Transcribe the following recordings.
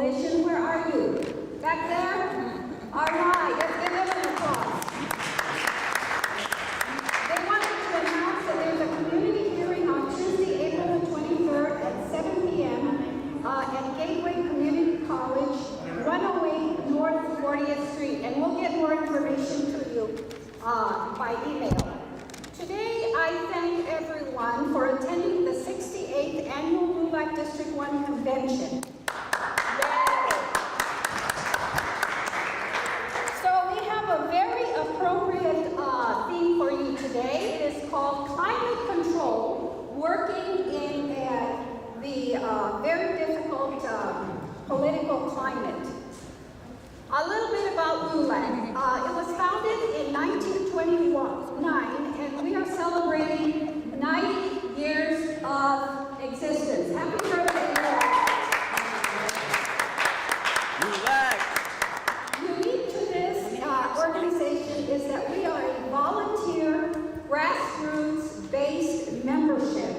Coalition. Where are you? Back there? All right, let's give them an applause. They wanted to announce that there's a community hearing on Tuesday, April the 23rd at 7 p.m. At Gateway Community College, 108 North 40th Street. And we'll get more information to you by email. Today, I thank everyone for attending the 68th Annual LULAC District 1 Convention. Yay! So we have a very appropriate theme for you today. It is called Climate Control, Working in the Very Difficult Political Climate. A little bit about LULAC. It was founded in 1929, and we are celebrating 90 years of existence. Happy birthday, LULAC! Unique to this organization is that we are a volunteer, grassroots-based membership,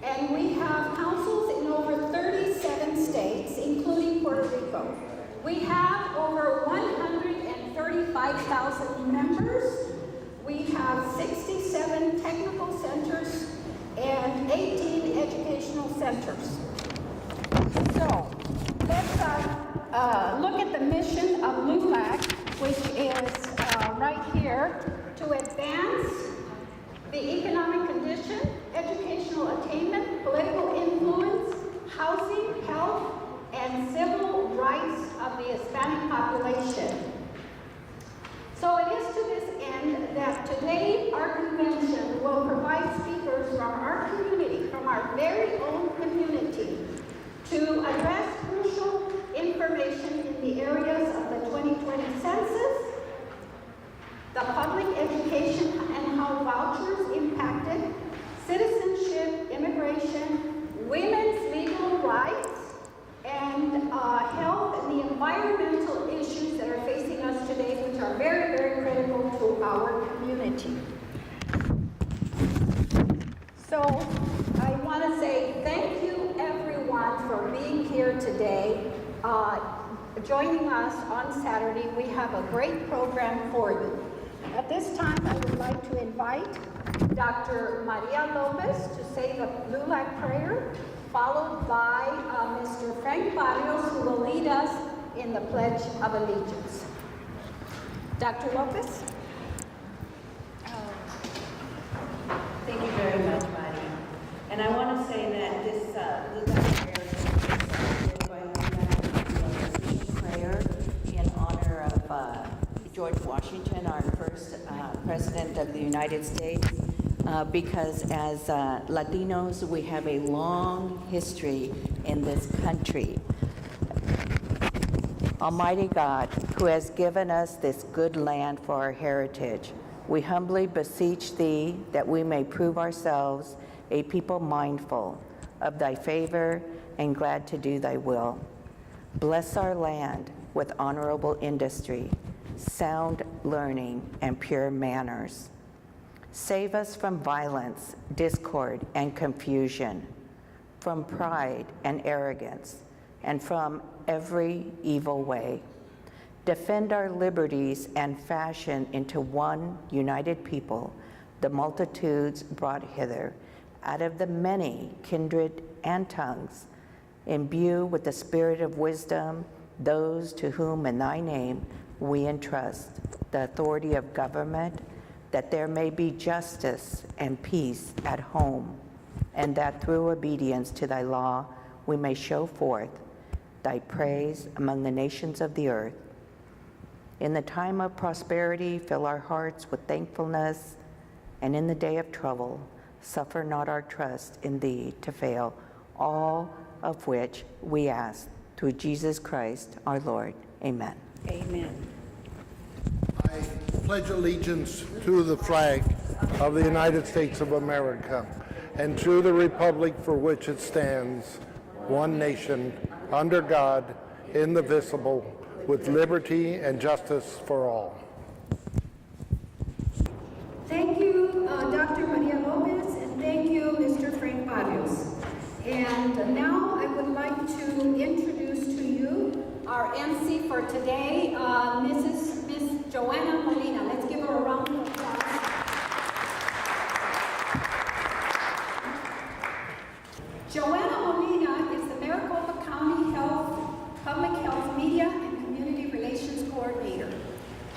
and we have councils in over 37 states, including Puerto Rico. We have over 135,000 members. We have 67 technical centers and 18 educational centers. So let's look at the mission of LULAC, which is right here, to advance the economic condition, educational attainment, political influence, housing, health, and civil rights of the Hispanic population. So it is to this end that today our convention will provide speakers from our community, from our very own community, to address crucial information in the areas of the 2020 census, the public education and how vouchers impacted, citizenship, immigration, women's legal rights, and health and the environmental issues that are facing us today, which are very, very critical to our community. So I want to say thank you, everyone, for being here today, joining us on Saturday. We have a great program for you. At this time, I would like to invite Dr. Maria Lopez to say the LULAC prayer, followed by Mr. Frank Barrios, who will lead us in the Pledge of Allegiance. Dr. Lopez? Thank you very much, Mari. And I want to say that this prayer in honor of George Washington, our first President of the United States, because as Latinos, we have a long history in this country. Almighty God, who has given us this good land for our heritage, we humbly beseech thee that we may prove ourselves a people mindful of thy favor and glad to do thy will. Bless our land with honorable industry, sound learning, and pure manners. Save us from violence, discord, and confusion, from pride and arrogance, and from every evil way. Defend our liberties and fashion into one united people the multitudes brought hither, out of the many kindred and tongues. Imbue with the spirit of wisdom those to whom in thy name we entrust the authority of government, that there may be justice and peace at home, and that through obedience to thy law we may show forth thy praise among the nations of the earth. In the time of prosperity, fill our hearts with thankfulness, and in the day of trouble, suffer not our trust in thee to fail, all of which we ask through Jesus Christ our Lord. Amen. Amen. I pledge allegiance to the flag of the United States of America and to the republic for which it stands, one nation, under God, indivisible, with liberty and justice for all. Thank you, Dr. Maria Lopez, and thank you, Mr. Frank Barrios. And now I would like to introduce to you our MC for today, Miss Joanna Molina. Let's give her a round of applause. Joanna Molina is the Maricopa County Public Health Media and Community Relations Coordinator.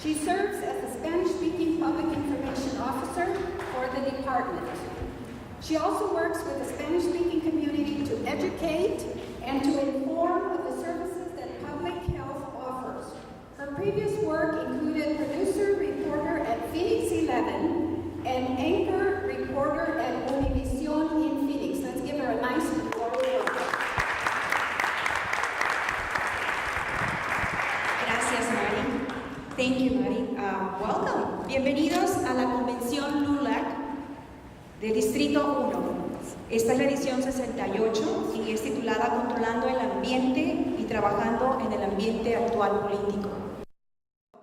She serves as the Spanish-speaking Public Information Officer for the department. She also works with the Spanish-speaking community to educate and to inform of the services that public health offers. Her previous work included producer, reporter at Phoenix 11 and anchor reporter at Univision in Phoenix. Let's give her a nice warm welcome. Gracias, Mari. Thank you, Mari. Welcome. Bienvenidos a la Convención LULAC del Distrito 1. Esta es la edición 68 y es titulada Controlando el Ambiente y Trabajando en el Ambiente Actual Político.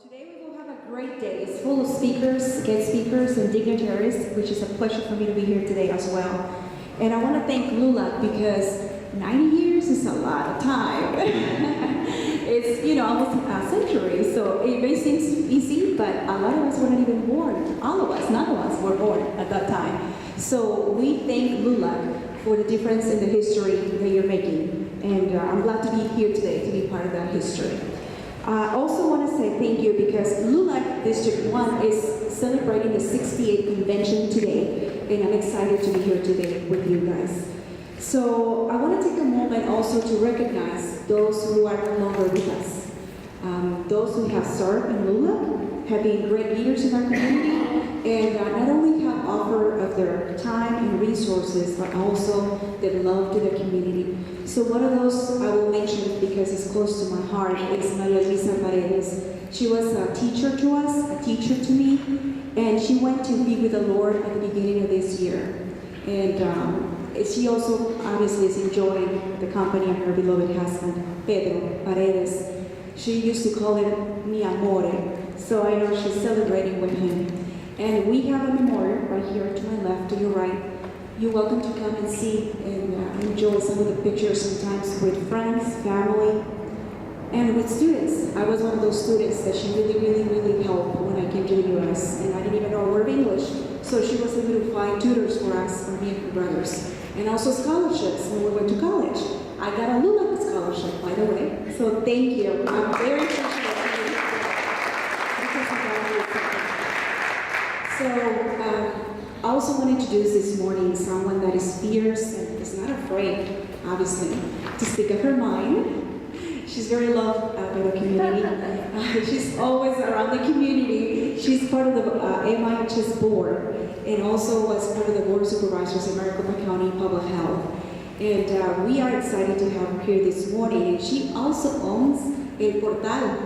Today we will have a great day. It's full of speakers, guest speakers, and dignitaries, which is a pleasure for me to be here today as well. And I want to thank LULAC because 90 years is a lot of time. It's, almost a century, so it may seem easy, but a lot of us were not even born. All of us, none of us were born at that time. So we thank LULAC for the difference in the history that you're making. And I'm glad to be here today to be part of that history. I also want to say thank you because LULAC District 1 is celebrating the 68th convention today, and I'm excited to be here today with you guys. So I want to take a moment also to recognize those who are no longer with us. Those who have served in LULAC have been great leaders in our community, and not only have offered of their time and resources, but also their love to the community. So one of those I will mention because it's close to my heart is Maria Luisa Paredes. She was a teacher to us, a teacher to me, and she went to be with the Lord at the beginning of this year. And she also obviously is enjoying the company of her beloved husband, Pedro Paredes. She used to call him mi amore, so I know she's celebrating with him. And we have a memorial right here to my left, to your right. You're welcome to come and see and enjoy some of the pictures sometimes with friends, family, and with students. I was one of those students that she really helped when I came to the U.S. and I didn't even know a word of English, so she was able to find tutors for us, for me and my brothers, and also scholarships when we went to college. I got a LULAC scholarship, by the way, so thank you. I'm very appreciative of you because of that. So I also want to introduce this morning someone that is fierce and is not afraid, obviously, to speak of her mind. She's very loved by the community. She's always around the community. She's part of the MIHS board and also was part of the board of supervisors in Maricopa County Public Health. And we are excited to have her here this morning. And she also owns El Portal,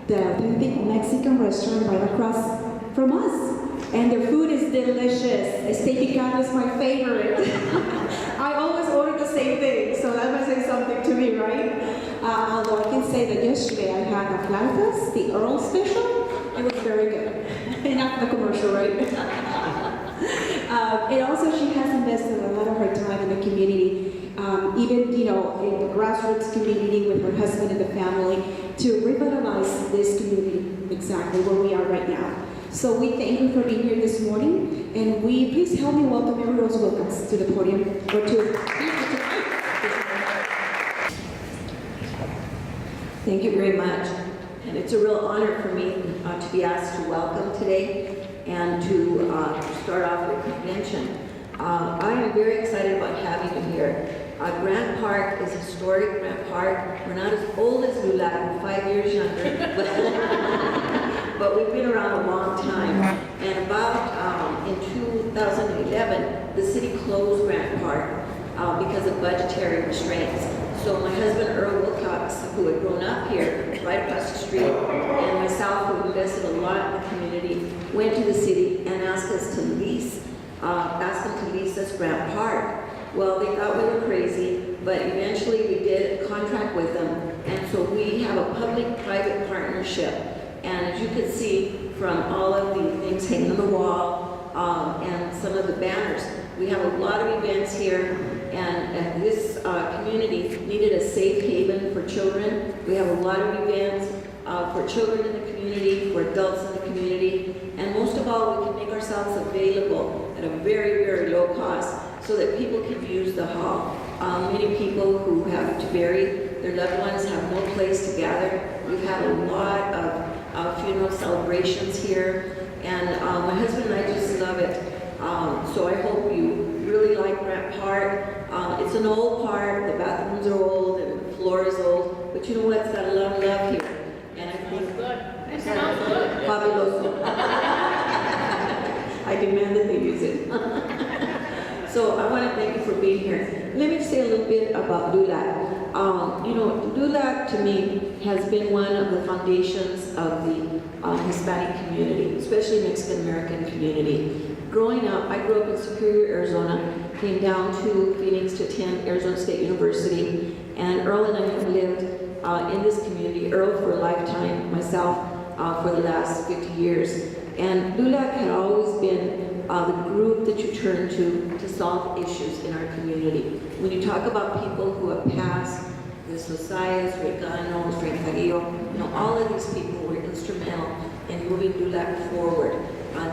the authentic Mexican restaurant right across from us. And their food is delicious. Steak picado is my favorite. I always order the same thing, so that must say something to me, right? Although I can say that yesterday I had a flautas, the Earl special. It was very good. Enough the commercial, right? And also she has invested a lot of her time in the community, even, in the grassroots community with her husband and the family to revitalize this community exactly where we are right now. So we thank you for being here this morning, and please help me welcome Mary Rose Wilkins to the podium, or Thank you very much. And it's a real honor for me to be asked to welcome today and to start off the convention. I am very excited about having you here. Grant Park is historic. Grant Park, we're not as old as LULAC, we're 5 years younger, but we've been around a long time. And about in 2011, the city closed Grant Park because of budgetary restraints. So my husband, Earl Wilcox, who had grown up here, right across the street, and myself, who invested a lot in the community, went to the city and asked them to lease us Grant Park. Well, they thought we were crazy, but eventually we did a contract with them, and so we have a public-private partnership. And as you can see from all of the things hanging on the wall and some of the banners, we have a lot of events here, and this community needed a safe haven for children. We have a lot of events for children in the community, for adults in the community, and most of all, we can make ourselves available at a very, very low cost so that people can use the hall. Many people who have to bury their loved ones have no place to gather. We've had a lot of funeral celebrations here, and my husband and I just love it. So I hope you really like Grant Park. It's an old park, the bathrooms are old and the floor is old, but you know what, it's got a lot of love here. And I think It sounds good. fabuloso. I demand that they use it. So I want to thank you for being here. Let me say a little bit about LULAC. You know, LULAC to me has been one of the foundations of the Hispanic community, especially Mexican American community. Growing up, I grew up in Superior, Arizona, came down to Phoenix to attend Arizona State University, and Earl and I have lived in this community, Earl for a lifetime, myself for the last 50 years. And LULAC had always been the group that you turn to solve issues in our community. When you talk about people who have passed, the Socias, Reganos, Rencarillo, you know, all of these people were instrumental in moving LULAC forward.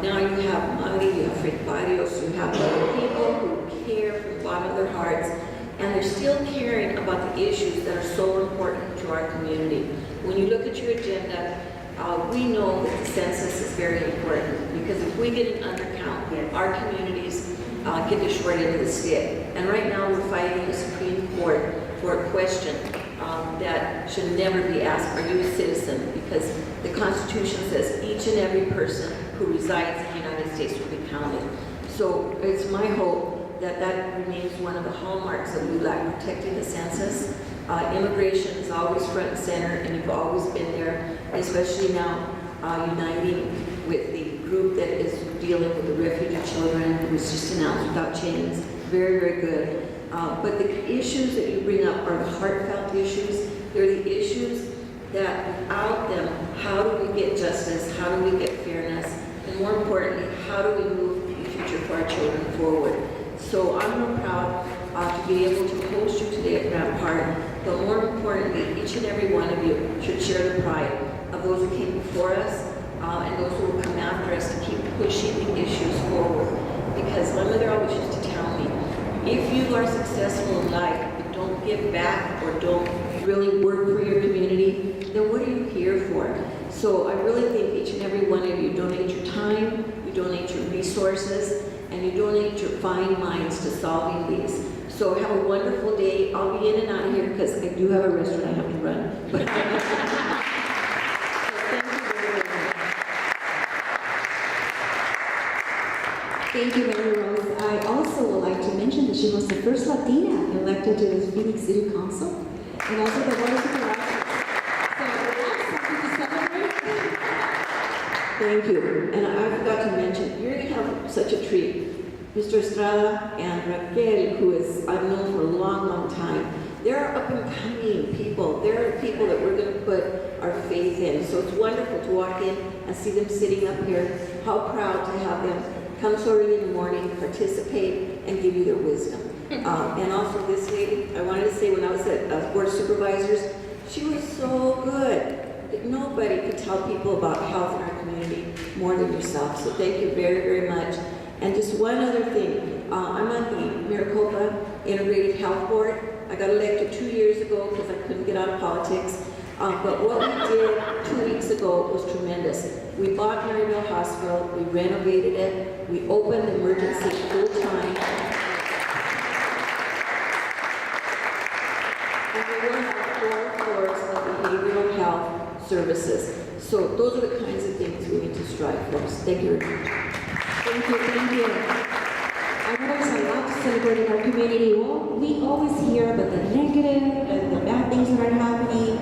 Now you have Mari, you have Fred Barrios, you have people who care from the bottom of their hearts, and they're still caring about the issues that are so important to our community. When you look at your agenda, we know that the census is very important, because if we get an undercount, our communities get the short end of the stick. And right now we're fighting the Supreme Court for a question that should never be asked, are you a citizen? Because the Constitution says each and every person who resides in the United States will be counted. So it's my hope that that remains one of the hallmarks of LULAC, protecting the census. Immigration is always front and center, and you've always been there, especially now uniting with the group that is dealing with the refugee children, who was just announced Without Chains. Very, very good. But the issues that you bring up are the heartfelt issues. They're the issues that without them, how do we get justice? How do we get fairness? And more importantly, how do we move the future for our children forward? So I'm real proud to be able to host you today at Grant Park, but more importantly, each and every one of you should share the pride of those who came before us and those who will come after us to keep pushing the issues forward. Because my mother always used to tell me, if you are successful in life but don't give back or don't really work for your community, then what are you here for? So I really think each and every one of you donate your time, you donate your resources, and you donate your fine minds to solving these. So have a wonderful day. I'll be in and out of here because I do have a restaurant I have to run. But so thank you very much. Thank you, Mary Rose. I also would like to mention that she was the first Latina elected to the Phoenix City Council, and also the Board of Supervisors. So that's something to celebrate. thank you. And I forgot to mention, you're going to have such a treat. Mr. Estrada and Raquel, who is I've known for a long, long time, they're up and coming people. They're people that we're going to put our faith in. So it's wonderful to walk in and see them sitting up here. How proud to have them come so early in the morning, participate, and give you their wisdom. And also this lady, I wanted to say when I was at Board of Supervisors, she was so good. Nobody could tell people about health in our community more than yourself. So thank you very, very much. And just one other thing, I'm on the Maricopa Integrated Health Board. I got elected 2 years ago because I couldn't get out of politics. But what we did 2 weeks ago was tremendous. We bought Maryville Hospital, we renovated it, we opened emergency full-time. And we will have 4 floors of behavioral health services. So those are the kinds of things we need to strive for. Thank you very much. Thank you, thank you. I know there's a lot to celebrate in our community. Well, we always hear about the negative and the bad things that are happening,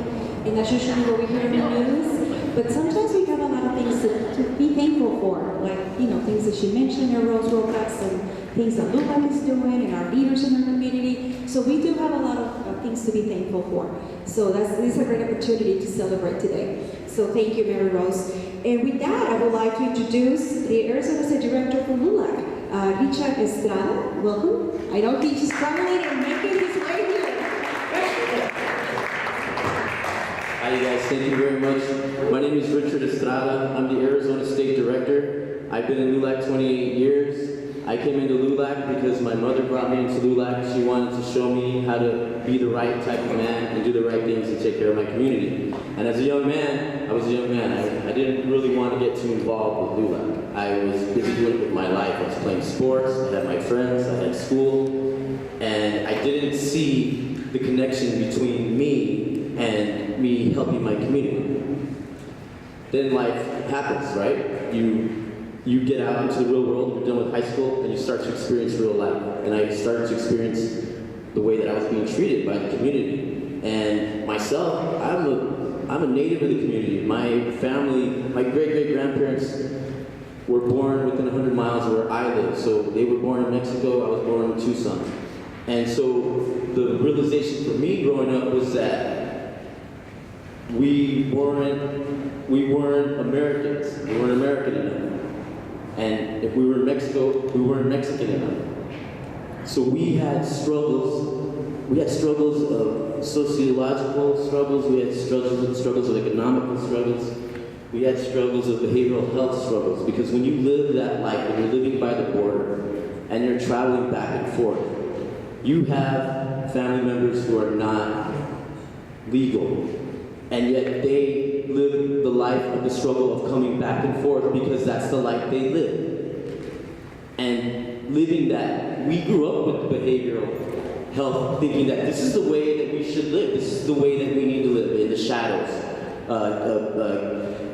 and that's usually what we hear in the news. But sometimes we have a lot of things to be thankful for, like, you know, things that she mentioned in Rose Rojas and things that LULAC is doing and our leaders in our community. So we do have a lot of things to be thankful for. So this is a great opportunity to celebrate today. So thank you, Mary Rose. And with that, I would like to introduce the Arizona State Director for LULAC, Richard Estrada, welcome. I know he's struggling and making his way here. Hi guys, thank you very much. My name is Richard Estrada. I'm the Arizona State Director. I've been in LULAC 28 years. I came into LULAC because my mother brought me into LULAC. She wanted to show me how to be the right type of man and do the right things and take care of my community. And as a young man, I was a young man. I didn't really want to get too involved with LULAC. I was busy doing it with my life. I was playing sports, I had my friends, I had school, and I didn't see the connection between me and me helping my community. Then life happens, right? You get out into the real world, you're done with high school, and you start to experience real life. And I started to experience the way that I was being treated by the community. And myself, I'm a native of the community. My family, my great-great-grandparents were born within 100 miles of where I live. So they were born in Mexico, I was born in Tucson. And so the realization for me growing up was that we weren't Americans. We weren't American enough. And if we were in Mexico, we weren't Mexican enough. So we had struggles. We had struggles of sociological struggles. We had struggles of economical struggles. We had struggles of behavioral health struggles. Because when you live that life, when you're living by the border, and you're traveling back and forth, you have family members who are not legal. And yet they live the life of the struggle of coming back and forth because that's the life they live. And living that, we grew up with behavioral health, thinking that this is the way that we should live. This is the way that we need to live, in the shadows,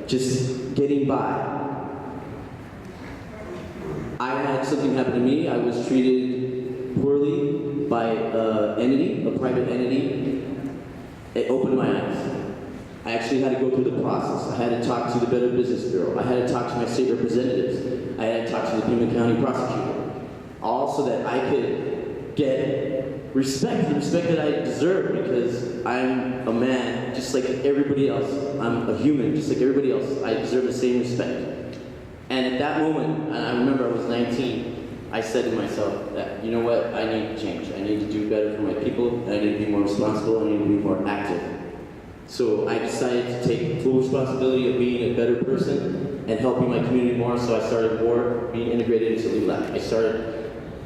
just getting by. I had something happen to me. I was treated poorly by a private entity. It opened my eyes. I actually had to go through the process. I had to talk to the Better Business Bureau. I had to talk to my state representatives. I had to talk to the Pima County prosecutor. All so that I could get respect, the respect that I deserve, because I'm a man just like everybody else. I'm a human just like everybody else. I deserve the same respect. And at that moment, and I remember I was 19, I said to myself that, you know what, I need to change. I need to do better for my people, and I need to be more responsible, and I need to be more active. So I decided to take full responsibility of being a better person and helping my community more, so I started being integrated into LULAC. I started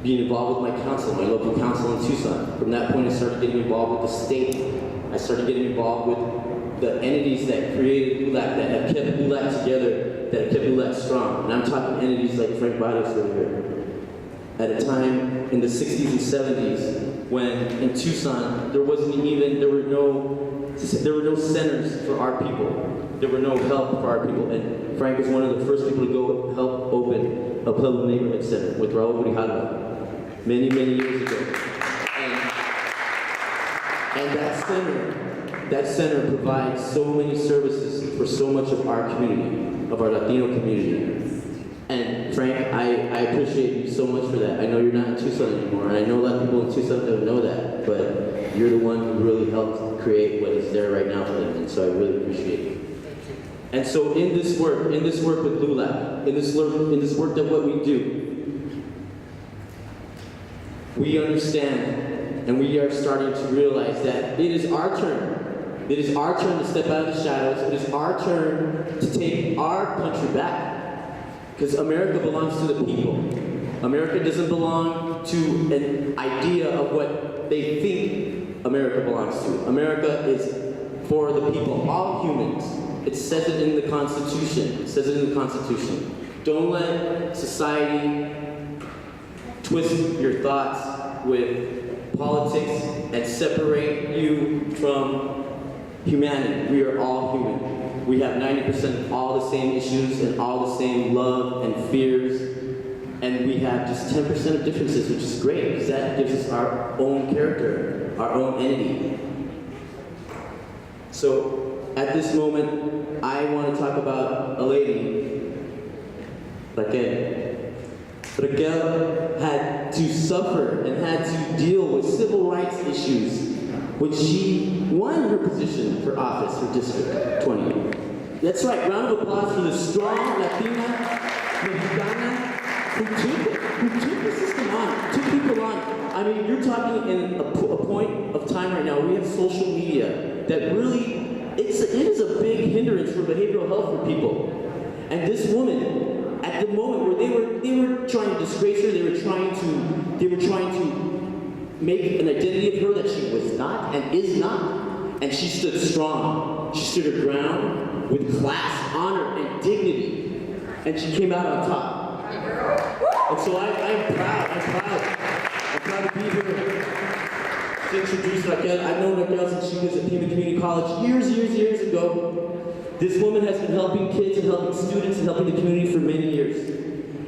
being involved with my council, my local council in Tucson. From that point, I started getting involved with the state. I started getting involved with the entities that created LULAC, that have kept LULAC together, that have kept LULAC strong. And I'm talking entities like Frank Barrios over here. At a time in the 60s and 70s, when in Tucson, there were no centers for our people. There were no help for our people. And Frank was one of the first people to go help open a Pueblo neighborhood center with Raul Grijalva many, many years ago. And that center provides so many services for so much of our community, of our Latino community. And Frank, I appreciate you so much for that. I know you're not in Tucson anymore, and I know a lot of people in Tucson don't know that, but you're the one who really helped create what is there right now for them, and so I really appreciate you. And so in this work with LULAC, in this work that what we do, we understand, and we are starting to realize that it is our turn. It is our turn to step out of the shadows. It is our turn to take our country back. Because America belongs to the people. America doesn't belong to an idea of what they think America belongs to. America is for the people, all humans. It says it in the Constitution. It says it in the Constitution. Don't let society twist your thoughts with politics and separate you from humanity. We are all human. We have 90% of all the same issues and all the same love and fears, and we have just 10% of differences, which is great, because that gives us our own character, our own entity. So, at this moment, I want to talk about a lady, Raquel. Raquel had to suffer and had to deal with civil rights issues when she won her position for office for District 20. That's right, round of applause for the strong Latina, Mexicana, who took the system on, took people on. I mean, you're talking in a point of time right now. We have social media that really, it is a big hindrance for behavioral health for people. And this woman, at the moment where they were trying to disgrace her, they were trying to make an identity of her that she was not and is not. And she stood strong. She stood her ground with class, honor, and dignity. And she came out on top. And so I'm proud to be here to introduce Raquel. I've known Raquel since she was at Pima Community College years ago. This woman has been helping kids and helping students and helping the community for many years.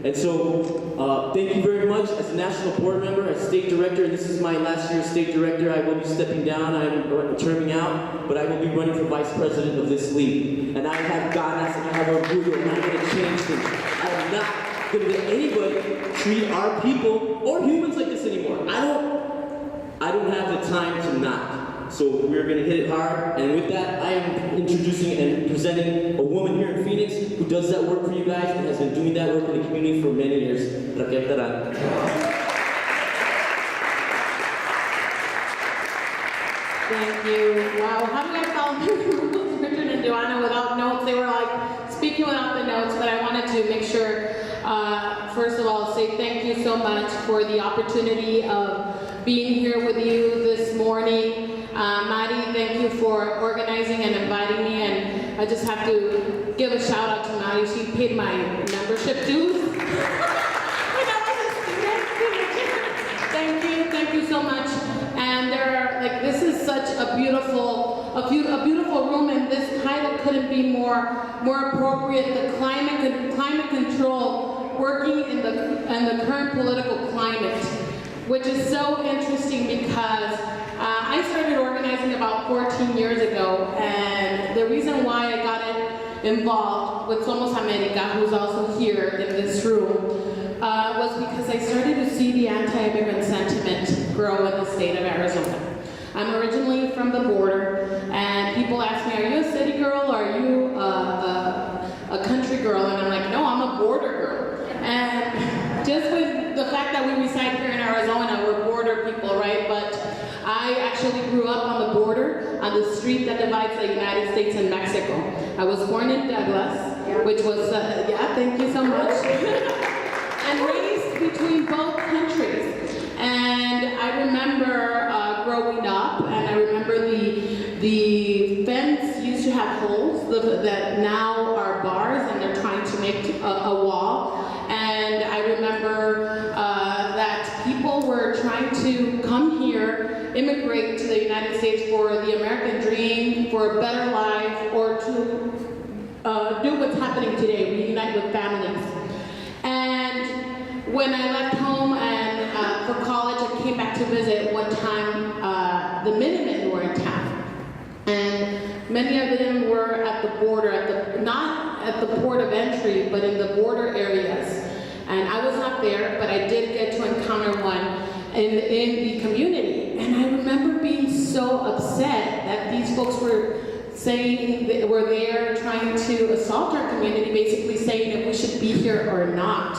And so, thank you very much. As a national board member, as state director, and this is my last year as state director, I will be stepping down. I'm terming out, but I will be running for vice president of this league. And I have ganas and I have orgullo, and I'm going to change things. I am not going to let anybody treat our people or humans like this anymore. I don't have the time to not. So we're going to hit it hard, and with that, I am introducing and presenting a woman here in Phoenix who does that work for you guys and has been doing that work in the community for many years. Raquel Taran. Thank you. Wow, how do I follow Richard and Joanna without notes? They were like speaking without the notes, but I wanted to make sure, first of all, say thank you so much for the opportunity of being here with you this morning. Mari, thank you for organizing and inviting me, and I just have to give a shout out to Mari. She paid my membership dues when I was a student. Thank you so much. And this is such a beautiful room, and this title couldn't be more appropriate. The climate control, working in the current political climate, which is so interesting because I started organizing about 14 years ago, and the reason why I got involved with Somos America, who's also here in this room, was because I started to see the anti-immigrant sentiment grow in the state of Arizona. I'm originally from the border, and people ask me, are you a city girl or are you a country girl? And I'm like, no, I'm a border girl. And just with the fact that we reside here in Arizona, we're border people, right? But I actually grew up on the border, on the street that divides the United States and Mexico. I was born in Douglas, which was, thank you so much, and raised between both countries. And I remember growing up, and I remember the fence used to have holes that now are bars, and they're trying to make a wall. And I remember that people were trying to come here, immigrate to the United States for the American dream, for a better life, or to do what's happening today, reunite with families. And when I left home and for college, I came back to visit one time. The Minutemen were in town, and many of them were at the border, not at the port of entry, but in the border areas. And I was not there, but I did get to encounter one in the community. And I remember being so upset that these folks were saying they were there trying to assault our community, basically saying if we should be here or not.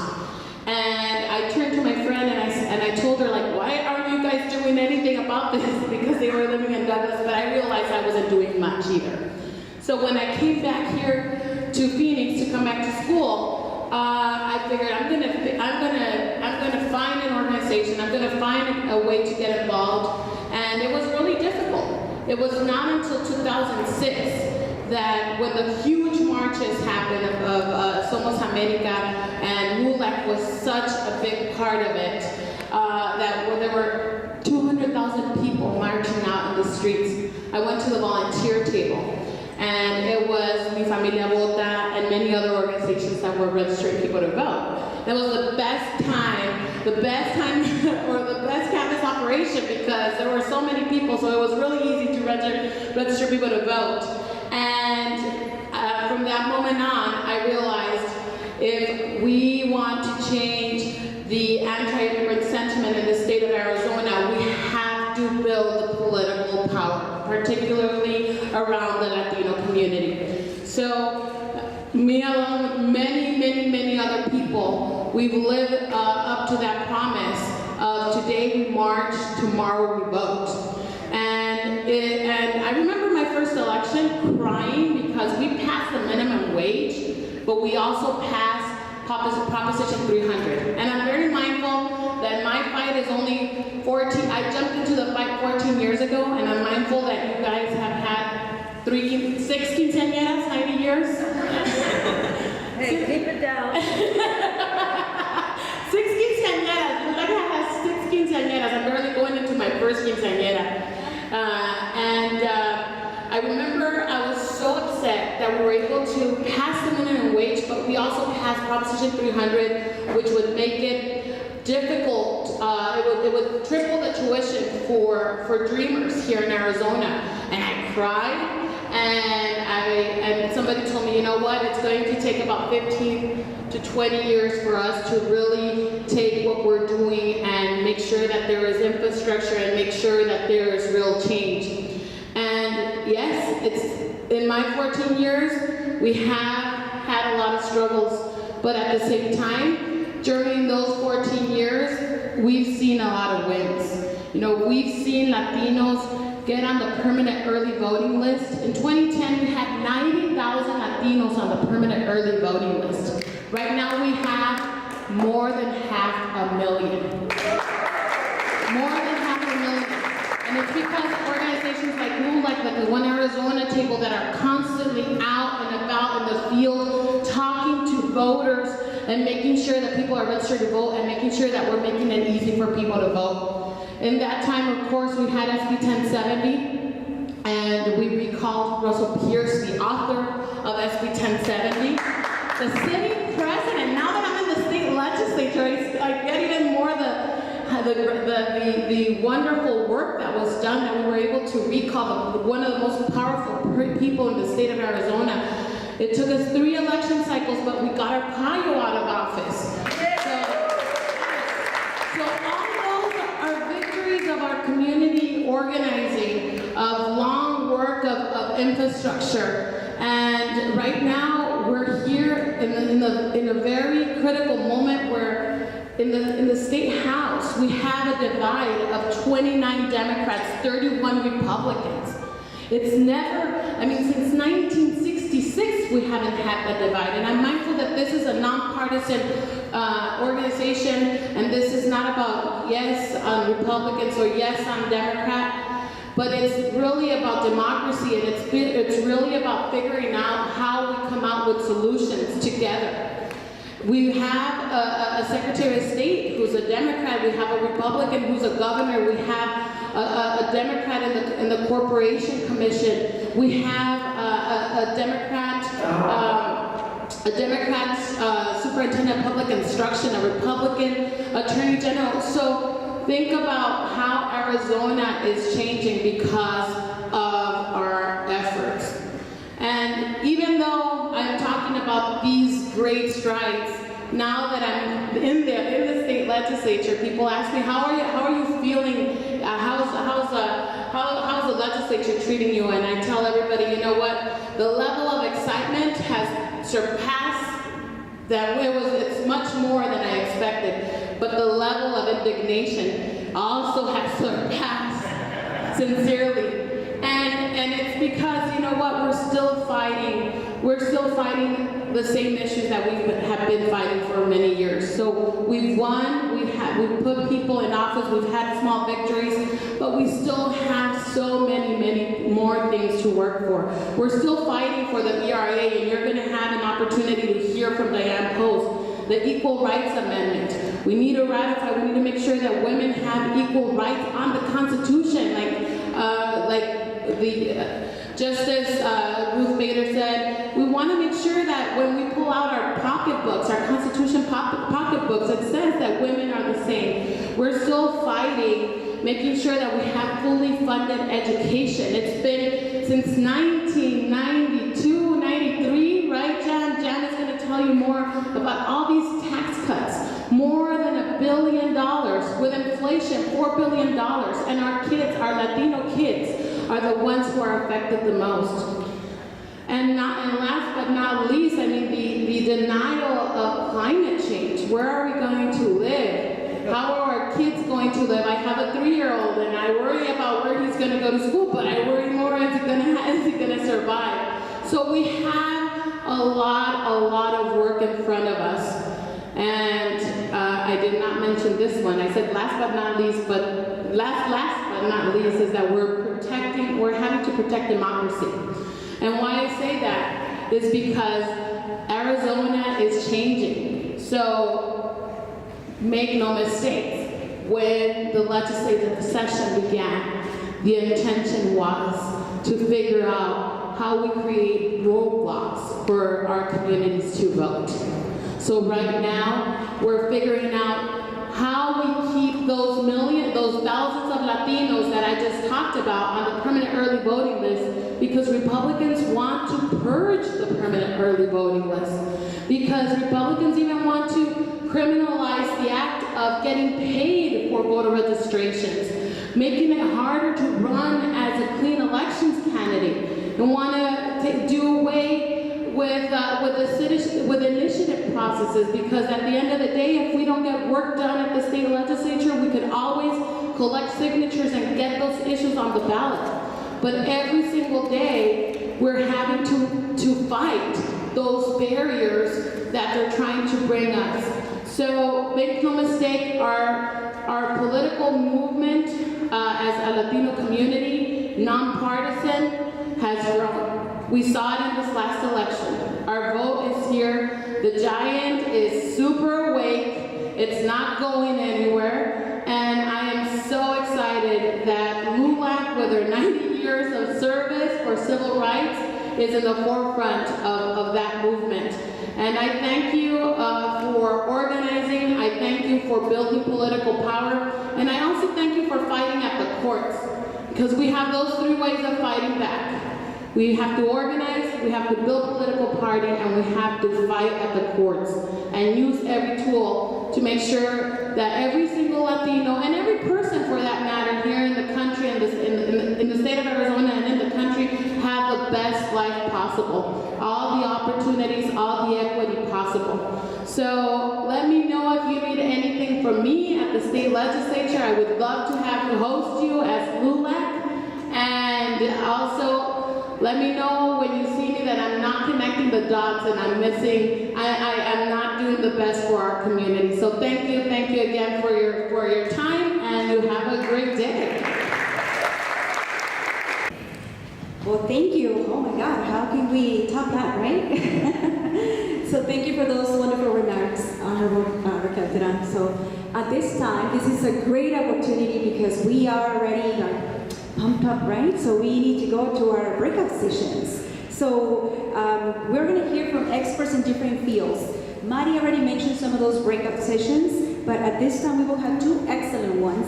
And I turned to my friend and I told her, like, why aren't you guys doing anything about this? Because they were living in Douglas, but I realized I wasn't doing much either. So when I came back here to Phoenix to come back to school, I figured I'm gonna find an organization. I'm gonna find a way to get involved, and it was really difficult. It was not until 2006 that when the huge marches happened of Somos America, and LULAC was such a big part of it, that when there were 200,000 people marching out in the streets, I went to the volunteer table. And it was Mi Familia Vota and many other organizations that were registering people to vote. That was the best time, or the best campus operation, because there were so many people, so it was really easy to register people to vote. And from that moment on, I realized if we want to change the anti-immigrant sentiment in the state of Arizona, we have to build the political power, particularly around the Latino community. So, me along with many other people we've lived up to that promise of today we march, tomorrow we vote. And I remember my first election crying because we passed the minimum wage, but we also passed Proposition 300. And I'm very mindful that my fight is only 14, I jumped into the fight 14 years ago, and I'm mindful that you guys have had 6 quinceañeras, 90 years. Hey, keep it down. 6 quinceañeras, LULAC has 6 quinceañeras. I'm barely going into my first quinceañera. I remember I was so upset that we were able to pass the minimum wage, but we also passed Proposition 300, which would make it difficult. It would triple the tuition for dreamers here in Arizona. And I cried, and somebody told me, you know what, it's going to take about 15 to 20 years for us to really take what we're doing and make sure that there is infrastructure and make sure that there is real change. And yes, it's in my 14 years, we have had a lot of struggles, but at the same time, during those 14 years, we've seen a lot of wins. You know, we've seen Latinos get on the permanent early voting list. In 2010, we had 90,000 Latinos on the permanent early voting list. Right now, we have more than 500,000. More than 500,000. And it's because organizations like LULAC, like the One Arizona table, that are constantly out and about in the field, talking to voters and making sure that people are registered to vote and making sure that we're making it easy for people to vote. In that time, of course, we had SB 1070, and we recalled Russell Pierce, the author of SB 1070. The sitting president, now that I'm in the state legislature, I get even more the wonderful work that was done, that we were able to recall one of the most powerful people in the state of Arizona. It took us 3 election cycles, but we got Arpaio out of office. So all those are victories of our community organizing, of long work of infrastructure. And right now, we're here in a very critical moment where in the state house, we have a divide of 29 Democrats, 31 Republicans. It's never, I mean, since 1966, we haven't had a divide. And I'm mindful that this is a nonpartisan organization, and this is not about yes on Republicans or yes on Democrat, but it's really about democracy, and it's really about figuring out how we come out with solutions together. We have a Secretary of State who's a Democrat, we have a Republican who's a governor, we have a Democrat in the Corporation Commission, we have a Democrat Superintendent of Public Instruction, a Republican Attorney General. So think about how Arizona is changing because of our efforts. And even though I'm talking about these great strides, now that I'm in the state legislature, people ask me, how are you feeling? How's the legislature treating you? And I tell everybody, you know what? The level of excitement has surpassed that. It's much more than I expected. But the level of indignation also has surpassed sincerely. And it's because, you know what, we're still fighting the same issues that we have been fighting for many years. So we've won, we've put people in office, we've had small victories, but we still have so many more things to work for. We're still fighting for the ERA, and you're going to have an opportunity to hear from Diane Post, the Equal Rights Amendment. We need to ratify, we need to make sure that women have equal rights on the Constitution, like Justice Ruth Bader said. We want to make sure that when we pull out our pocketbooks, our Constitution pocketbooks, it says that women are the same. We're still fighting, making sure that we have fully funded education. It's been since 1992, 93, right, Jan? Jan is going to tell you more about all these tax cuts. More than $1 billion. With inflation, $4 billion. And our kids, our Latino kids, are the ones who are affected the most. And last but not least, I mean, the denial of climate change. Where are we going to live? How are our kids going to live? I have a 3-year-old and I worry about where he's going to go to school, but I worry more, is he going to survive? So we have a lot of work in front of us. And I did not mention this one. I said last but not least, but last but not least is that we're having to protect democracy. And why I say that is because Arizona is changing. So make no mistakes, when the legislative session began, the intention was to figure out how we create roadblocks for our communities to vote. So right now, we're figuring out how we keep those thousands of Latinos that I just talked about on the permanent early voting list, because Republicans want to purge the permanent early voting list. Because Republicans even want to criminalize the act of getting paid for voter registrations, making it harder to run as a clean elections candidate, and want to do away with initiative processes, because at the end of the day, if we don't get work done at the state legislature, we could always collect signatures and get those issues on the ballot. But every single day, we're having to fight those barriers that they're trying to bring us. So make no mistake, our political movement as a Latino community, nonpartisan, has grown. We saw it in this last election. Our vote is here. The giant is super awake. It's not going anywhere. And I am so excited that LULAC, with their 90 years of service for civil rights, is in the forefront of that movement. And I thank you for organizing. I thank you for building political power. And I also thank you for fighting at the courts, because we have those 3 ways of fighting back. We have to organize, we have to build a political party, and we have to fight at the courts and use every tool to make sure that every single Latino, and every person for that matter, here in the country, in the state of Arizona and in the country, have the best life possible. All the opportunities, all the equity possible. So let me know if you need anything from me at the state legislature. I would love to have you host you as LULAC. And also, let me know when you see me that I'm not connecting the dots and I'm missing, I'm not doing the best for our community. So thank you again for your time, and you have a great day. Well, thank you. Oh my God, how can we top that, right? So thank you for those wonderful remarks, Honorable Representative. So at this time, this is a great opportunity because we are already pumped up, right? So we need to go to our breakout sessions. So we're going to hear from experts in different fields. Mari already mentioned some of those breakout sessions, but at this time we will have 2 excellent ones.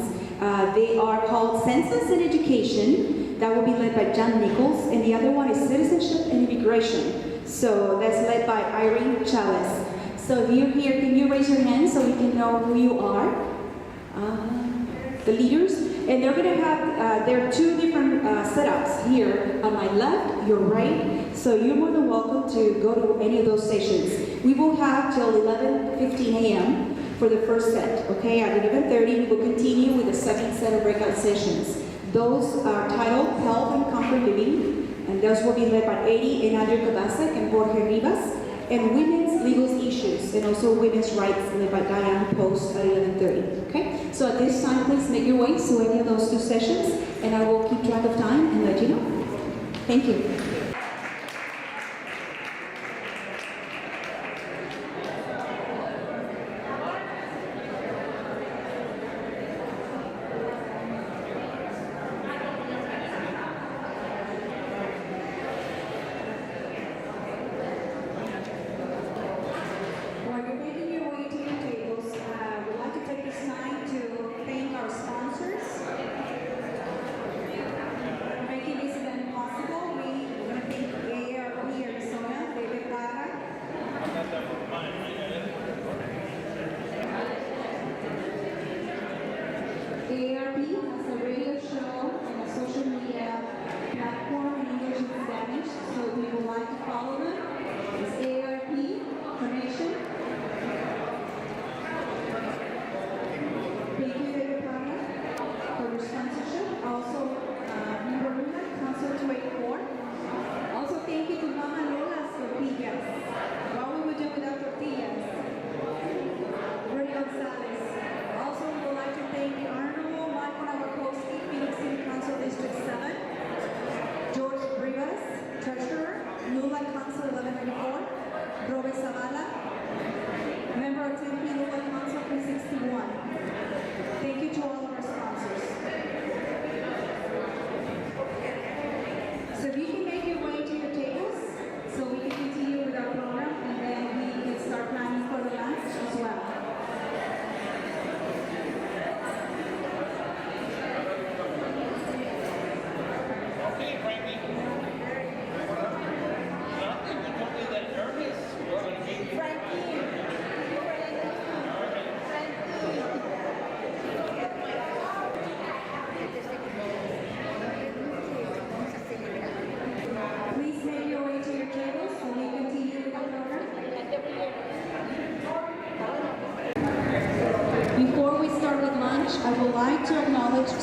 They are called Census and Education. That will be led by John Nichols, and the other one is Citizenship and Immigration. So that's led by Irene Chavez. So if you're here, can you raise your hand so we can know who you are? The leaders. And they're going to have, there are 2 different setups here on my left, your right. So you're more than welcome to go to any of those sessions. We will have till 11:15 a.m. for the first set, okay? At 11:30, we will continue with the second set of breakout sessions. Those are titled Health and Comfort Living, and those will be led by Eddie and Andrew Kabasek and Jorge Rivas, and Women's Legal Issues, and also Women's Rights, led by Diane Post at 11:30, okay? So at this time, please make your way to any of those 2 sessions, and I will keep track of time and let you know. Thank you.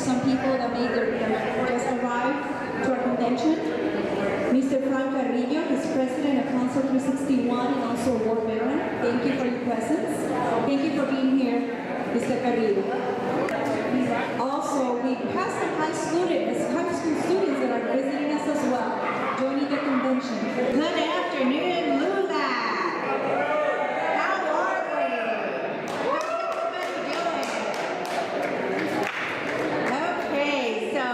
some people that made just arrived to our convention. Mr. Frank Carrillo, who's president of Council 361 and also a war veteran. Thank you for your presence. Thank you for being here, Mr. Carrillo. Also, we have some high school students that are visiting us as well, joining the convention. Good afternoon, LULAC. How are we? How's everybody doing? Okay, so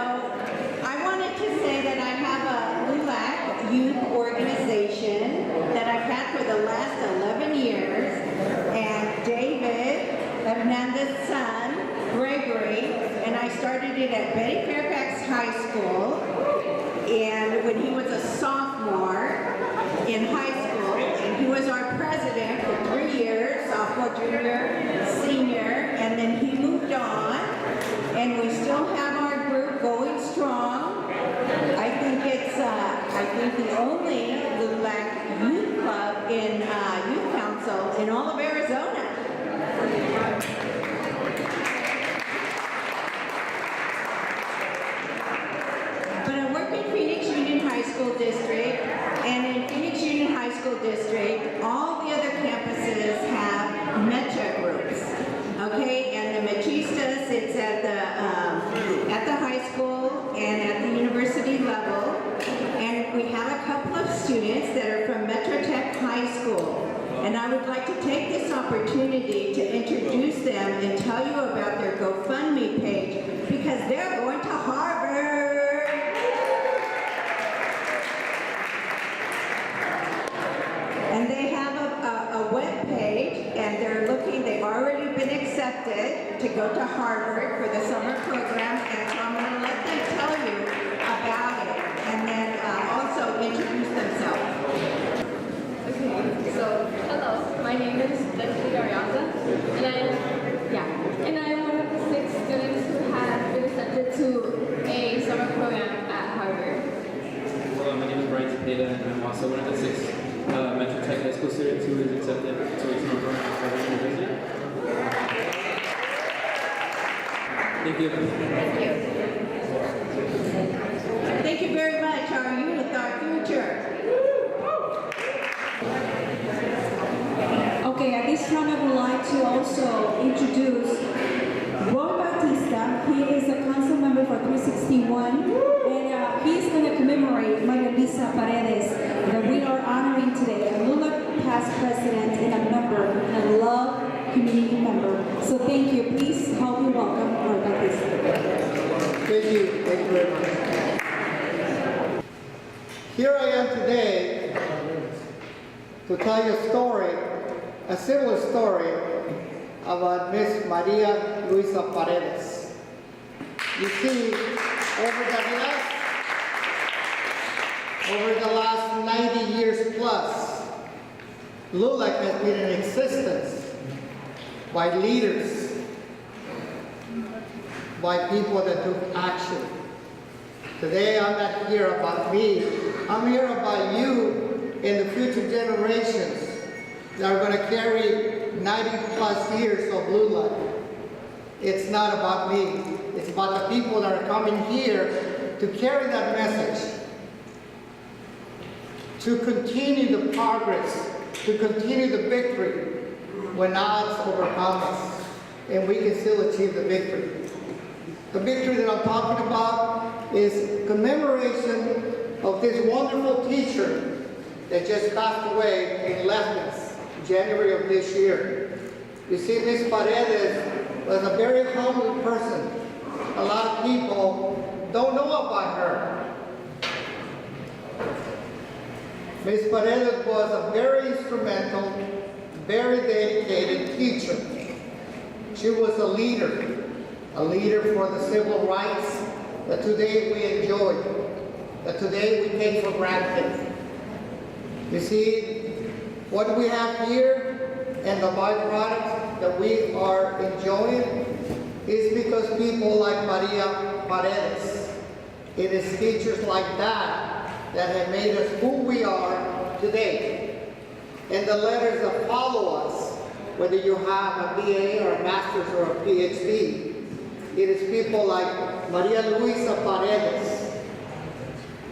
I wanted to say that I have a LULAC youth organization that I've had for the last 11 years, and David Hernandez's son, Gregory, and I started it at Betty Fairfax High School, and when he was a sophomore in high school, and he was our president for 3 years, sophomore, junior, senior, and then he moved on, and we still have our group going strong. I think it's the only LULAC youth club in youth council in all of Arizona. But I work in Phoenix Union High School District, and in Phoenix Union High School District, all the other campuses have mecha groups. Okay, and the Machistas, it's at the high school and at the university level, and we have a couple of students that are from Metro Tech High School. And I would like to take this opportunity to introduce them and tell you about their GoFundMe page, because they're going to Harvard. And they have a web page, and they've already been accepted to go to Harvard for the summer program, and so I'm going to let them tell you about it, and then also introduce themselves. Okay, so hello, my name is Leslie Arianza, and I am one of the 6 students who have been accepted to a summer program at Harvard. Hello, my name is Brian Cepeda, and I'm also one of the 6 Metro Tech High School students who is accepted to a summer program at Harvard University. Thank you. Thank you. Thank you very much, our youth, our future. Okay, at this time I would like to also introduce Roy Bautista. He is a council member for 361, and he's going to commemorate Maria Lisa Paredes that we are honoring today, a LULAC past president and a member, and a love community member. So thank you. Please help me welcome Roy Bautista. Thank you very much. Here I am today to tell you a story, a similar story about Miss Maria Luisa Paredes. You see, over the last 90 years plus, LULAC has been in existence by leaders, by people that took action. Today I'm not here about me, I'm here about you and the future generations that are going to carry 90 plus years of LULAC. It's not about me, it's about the people that are coming here to carry that message, to continue the progress, to continue the victory when odds overcome us, and we can still achieve the victory. The victory that I'm talking about is commemoration of this wonderful teacher that just passed away and left us in January of this year. You see, Miss Paredes was a very humble person. A lot of people don't know about her. Miss Paredes was a very instrumental, very dedicated teacher. She was a leader for the civil rights that today we enjoy, that today we take for granted. You see, what we have here and the byproduct that we are enjoying is because people like Maria Paredes, it is teachers like that that have made us who we are today. And the letters that follow us, whether you have a BA or a master's or a PhD, it is people like Maria Luisa Paredes.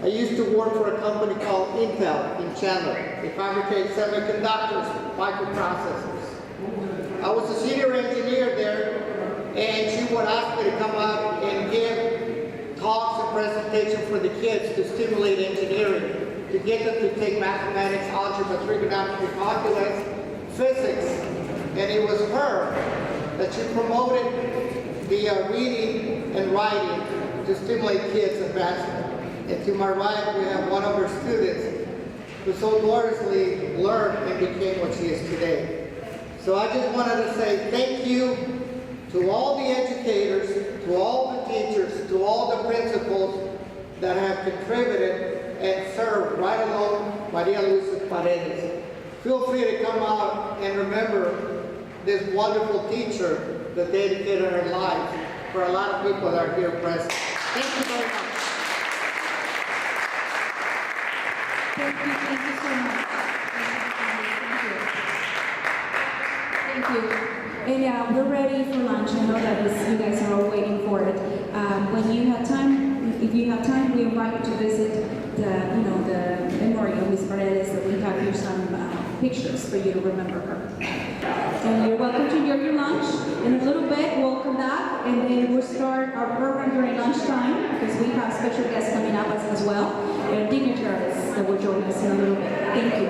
I used to work for a company called Intel in Chandler. They fabricate semiconductors, microprocessors. I was a senior engineer there, and she would ask me to come out and give talks and presentations for the kids to stimulate engineering, to get them to take mathematics, algebra, trigonometry, calculus, physics. And it was her that she promoted the reading and writing to stimulate kids' advancement. And to my right, we have one of her students who so gloriously learned and became what she is today. So I just wanted to say thank you to all the educators, to all the teachers, to all the principals that have contributed and served right along Maria Luisa Paredes. Feel free to come out and remember this wonderful teacher that dedicated her life for a lot of people that are here present. Thank you very much. Thank you so much. Thank you. And we're ready for lunch. I know that you guys are all waiting for it. When you have time, if you have time, we invite you to visit the memorial of Ms. Paredes. That we have here some pictures for you to remember her. And you're welcome to enjoy your lunch. In a little bit, we'll come back, and then we'll start our program during lunchtime because we have special guests coming up as well. And dignitaries that will join us in a little bit. Thank you.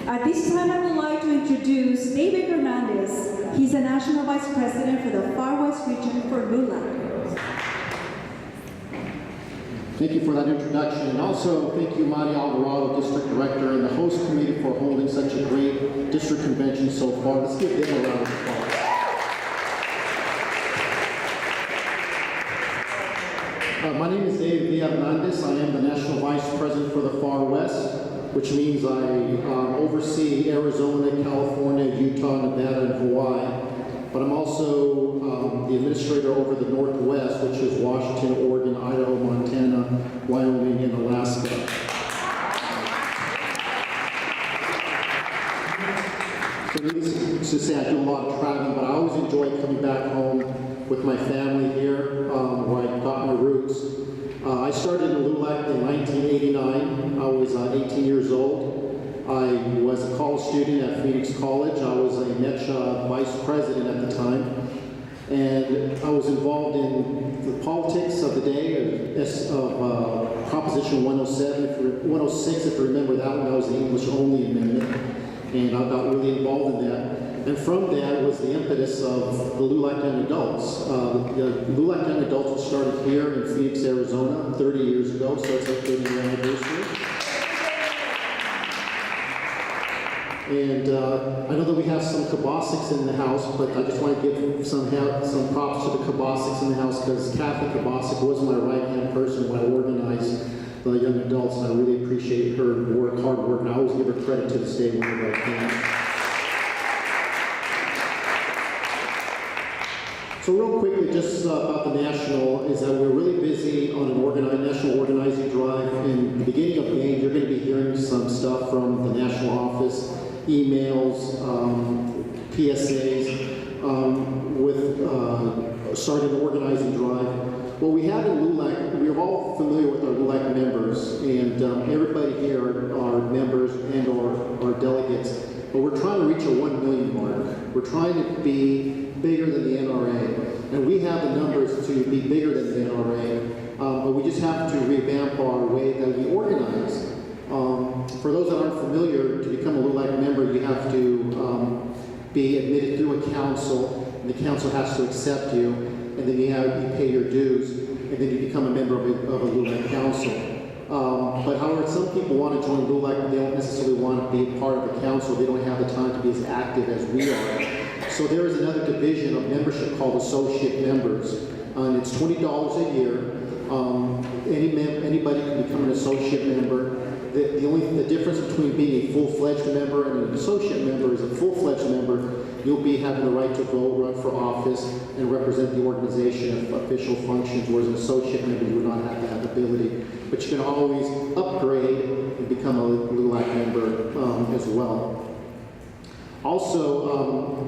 At this time, I would like to introduce David Hernandez. He's the National Vice President for the Far West region for LULAC. Thank you for that introduction, and also thank you, Mari Alvarado, District Director, and the host committee for holding such a great district convention so far. Let's give them a round of applause. My name is David V. Hernandez. I am the National Vice President for the Far West, which means I oversee Arizona, California, Utah, Nevada, and Hawaii. But I'm also the administrator over the Northwest, which is Washington, Oregon, Idaho, Montana, Wyoming, and Alaska. So needless to say, I do a lot of traveling, but I always enjoy coming back home with my family here, where I got my roots. I started in LULAC in 1989. I was 18 years old. I was a college student at Phoenix College. I was a NETCHA vice president at the time. And I was involved in the politics of the day of Proposition 106, if you remember that one. That was the English-only amendment. And I got really involved in that. And from that was the impetus of the LULAC Young Adults. The LULAC Young Adults was started here in Phoenix, Arizona 30 years ago, so it's our 30-year anniversary. And I know that we have some Kabasics in the house, but I just want to give some props to the Kabasics in the house because Kathy Kabasic was my right-hand person when I organized the young adults, and I really appreciate her hard work, and I always give her credit to this day whenever I can. So real quickly, just about the national, is that we're really busy on an national organizing drive. In the beginning of May, you're going to be hearing some stuff from the national office, emails, PSAs, with starting the organizing drive. What we have in LULAC, we're all familiar with our LULAC members, and everybody here are members and or delegates, but we're trying to reach a 1 million mark. We're trying to be bigger than the NRA, and we have the numbers to be bigger than the NRA, but we just have to revamp our way that we organize. For those that aren't familiar, to become a LULAC member, you have to be admitted through a council, and the council has to accept you, and then you pay your dues, and then you become a member of a LULAC council. But however, some people want to join LULAC, but they don't necessarily want to be part of the council. They don't have the time to be as active as we are. So there is another division of membership called associate members. And it's $20 a year. Anybody can become an associate member. The difference between being a full-fledged member and an associate member is a full-fledged member, you'll be having the right to vote, run for office, and represent the organization of official functions, whereas an associate member, you would not have that ability. But you can always upgrade and become a LULAC member as well. Also,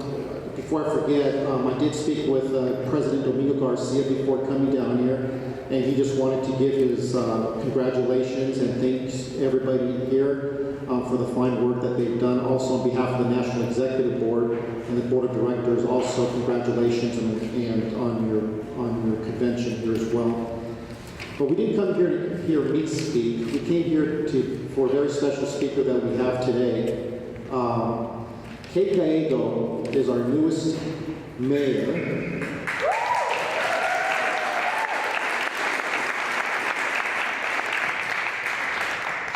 before I forget, I did speak with President Domingo Garcia before coming down here, and he just wanted to give his congratulations and thanks everybody here for the fine work that they've done. Also on behalf of the National Executive Board and the Board of Directors, also congratulations and on your convention here as well. But we didn't come here to hear me speak. We came here for a very special speaker that we have today. Gallego is our newest mayor.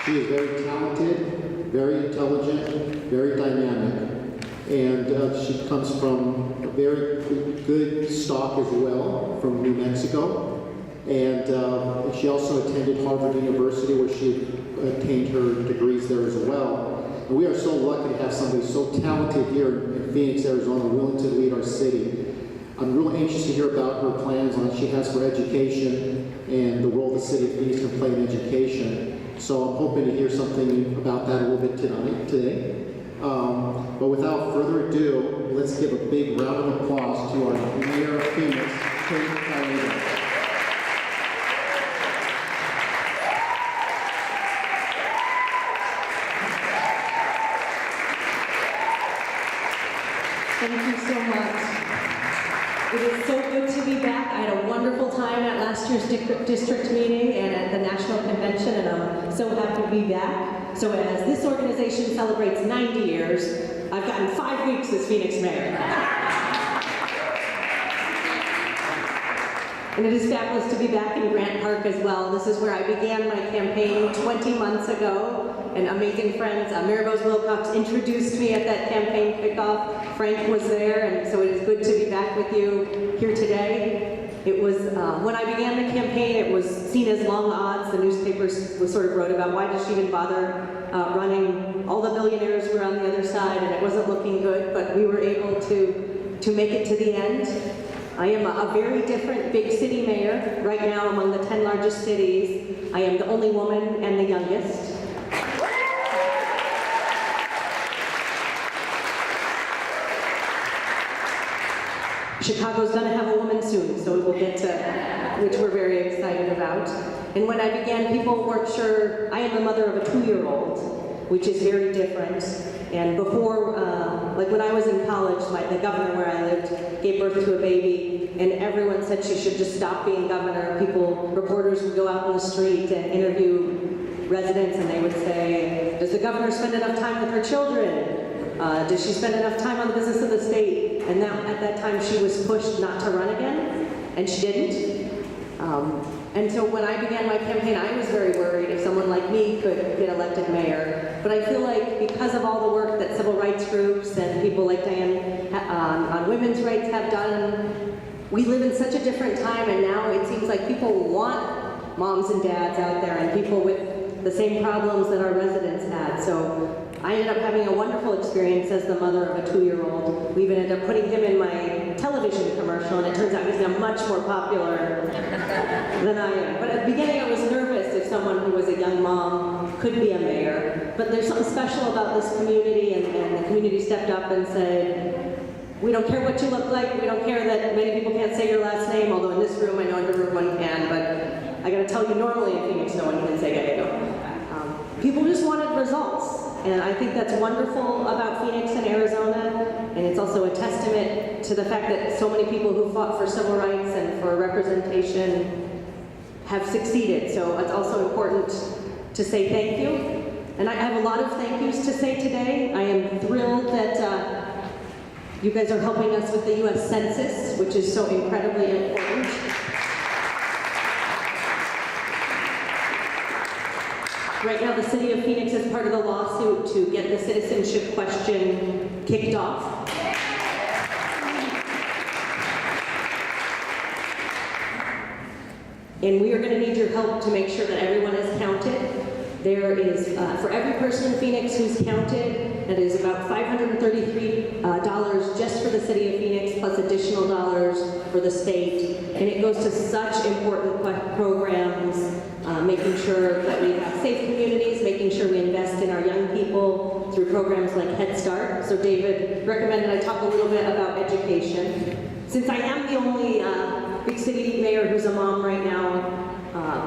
She is very talented, very intelligent, very dynamic, and she comes from a very good stock as well, from New Mexico. And she also attended Harvard University, where she obtained her degrees there as well. And we are so lucky to have somebody so talented here in Phoenix, Arizona, willing to lead our city. I'm real anxious to hear about her plans on what she has for education and the role the city of Phoenix can play in education. So I'm hoping to hear something about that a little bit today. But without further ado, let's give a big round of applause to our Mayor of Phoenix, Gallego. Thank you so much. It is so good to be back. I had a wonderful time at last year's district meeting and at the national convention, and I'm so happy to be back. So as this organization celebrates 90 years, I've gotten 5 weeks as Phoenix Mayor. And it is fabulous to be back in Grant Park as well. This is where I began my campaign 20 months ago. And amazing friends, Mayor Rose Wilcox introduced me at that campaign kickoff. Frank was there, and so it is good to be back with you here today. It was, when I began the campaign, it was seen as long odds. The newspapers sort of wrote about why did she even bother running. All the billionaires were on the other side, and it wasn't looking good, but we were able to make it to the end. I am a very different big city mayor. Right now, among the 10 largest cities, I am the only woman and the youngest. Chicago's going to have a woman soon, so we'll get to, which we're very excited about. And when I began, people weren't sure. I am the mother of a 2-year-old, which is very different. And before, like when I was in college, the governor where I lived gave birth to a baby, and everyone said she should just stop being governor. Reporters would go out in the street and interview residents, and they would say, does the governor spend enough time with her children? Does she spend enough time on the business of the state? And at that time, she was pushed not to run again, and she didn't. And so when I began my campaign, I was very worried if someone like me could get elected mayor. But I feel like because of all the work that civil rights groups and people like Diane on women's rights have done, we live in such a different time, and now it seems like people want moms and dads out there and people with the same problems that our residents had. So I ended up having a wonderful experience as the mother of a 2-year-old. We even ended up putting him in my television commercial, and it turns out he's now much more popular than I am. But at the beginning I was nervous if someone who was a young mom could be a mayor. But there's something special about this community, and the community stepped up and said, we don't care what you look like, we don't care that many people can't say your last name, although in this room I know everyone can, but I gotta tell you, normally in Phoenix no one can say Gallego. People just wanted results. And I think that's wonderful about Phoenix and Arizona, and it's also a testament to the fact that so many people who fought for civil rights and for representation have succeeded. So it's also important to say thank you. And I have a lot of thank yous to say today. I am thrilled that you guys are helping us with the U.S. Census, which is so incredibly important. Right now, the city of Phoenix is part of the lawsuit to get the citizenship question kicked off. And we are going to need your help to make sure that everyone is counted. There is, for every person in Phoenix who's counted, that is about $533 just for the city of Phoenix, plus additional dollars for the state. And it goes to such important programs, making sure that we have safe communities, making sure we invest in our young people through programs like Head Start. So David recommended I talk a little bit about education. Since I am the only big city mayor who's a mom right now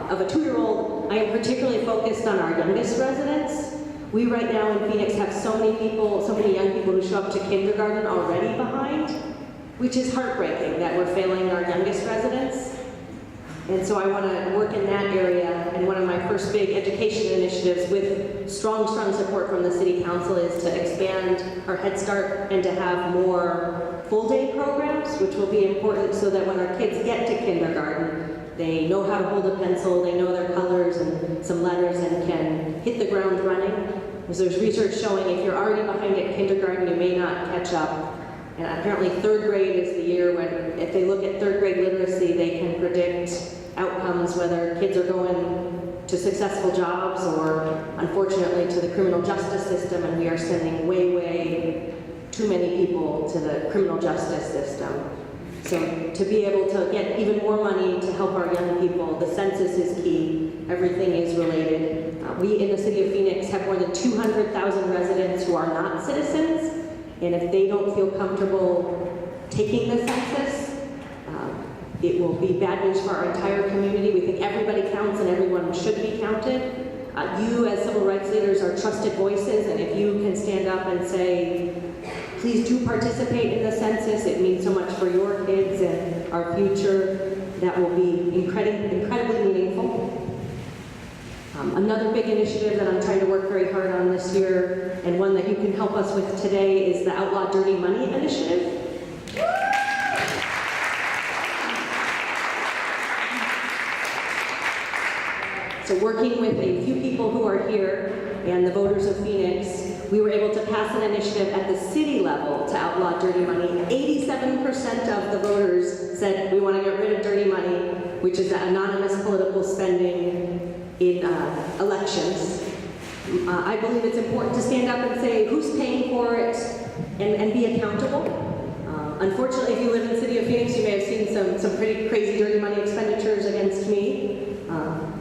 of a 2-year-old, I am particularly focused on our youngest residents. We right now in Phoenix have so many young people who show up to kindergarten already behind, which is heartbreaking that we're failing our youngest residents. And so I want to work in that area, and one of my first big education initiatives with strong support from the City Council is to expand our Head Start and to have more full-day programs, which will be important so that when our kids get to kindergarten, they know how to hold a pencil, they know their colors and some letters, and can hit the ground running. Because there's research showing if you're already behind at kindergarten, you may not catch up. And apparently 3rd grade is the year when, if they look at 3rd grade literacy, they can predict outcomes, whether kids are going to successful jobs or, unfortunately, to the criminal justice system, and we are sending way too many people to the criminal justice system. So to be able to get even more money to help our young people, the census is key, everything is related. We in the city of Phoenix have more than 200,000 residents who are not citizens, and if they don't feel comfortable taking the census, it will be bad news for our entire community. We think everybody counts and everyone should be counted. You as civil rights leaders are trusted voices, and if you can stand up and say, please do participate in the census, it means so much for your kids and our future, that will be incredibly meaningful. Another big initiative that I'm trying to work very hard on this year, and one that you can help us with today, is the Outlaw Dirty Money initiative. So working with a few people who are here and the voters of Phoenix, we were able to pass an initiative at the city level to outlaw dirty money. 87% of the voters said we want to get rid of dirty money, which is anonymous political spending in elections. I believe it's important to stand up and say who's paying for it and be accountable. Unfortunately, if you live in the city of Phoenix, you may have seen some pretty crazy dirty money expenditures against me.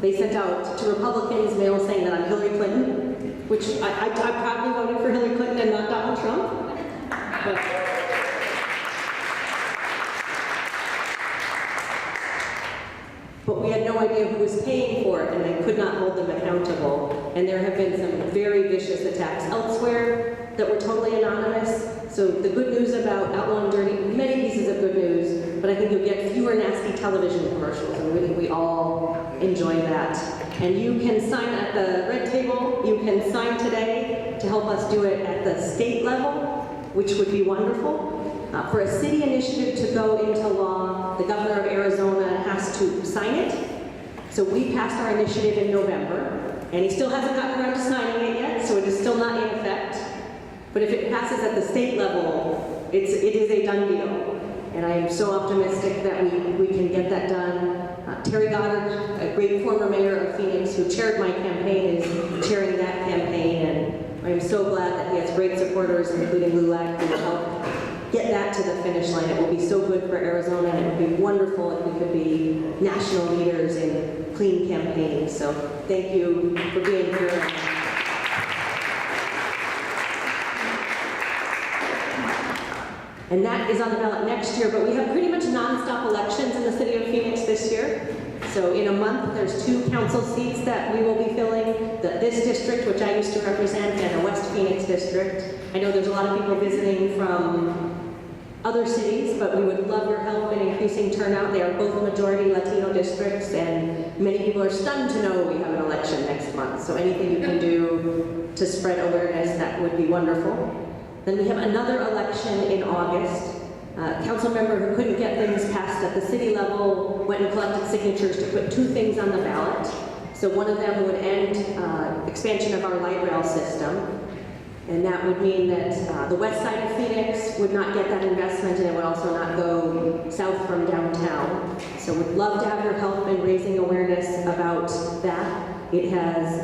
They sent out to Republicans mail saying that I'm Hillary Clinton, which I proudly voted for Hillary Clinton and not Donald Trump. But we had no idea who was paying for it, and they could not hold them accountable. And there have been some very vicious attacks elsewhere that were totally anonymous. So the good news about outlawing dirty, many pieces of good news, but I think you'll get fewer nasty television commercials, and we all enjoy that. And you can sign at the red table, you can sign today to help us do it at the state level, which would be wonderful. For a city initiative to go into law, the governor of Arizona has to sign it. So we passed our initiative in November, and he still hasn't gotten around to signing it yet, so it is still not in effect. But if it passes at the state level, it is a done deal. And I am so optimistic that we can get that done. Terry Goddard, a great former mayor of Phoenix who chaired my campaign, is chairing that campaign, and I am so glad that he has great supporters, including LULAC, who will help get that to the finish line. It will be so good for Arizona, and it would be wonderful if we could be national leaders in clean campaigns. So thank you for being here. And that is on the ballot next year, but we have pretty much nonstop elections in the city of Phoenix this year. So in a month, there's 2 council seats that we will be filling, this district, which I used to represent, and a West Phoenix district. I know there's a lot of people visiting from other cities, but we would love your help in increasing turnout. They are both majority Latino districts, and many people are stunned to know we have an election next month. So anything you can do to spread awareness, that would be wonderful. Then we have another election in August. A council member who couldn't get things passed at the city level went and collected signatures to put 2 things on the ballot. So one of them would end expansion of our light rail system, and that would mean that the west side of Phoenix would not get that investment, and it would also not go south from downtown. So we'd love to have your help in raising awareness about that. It has,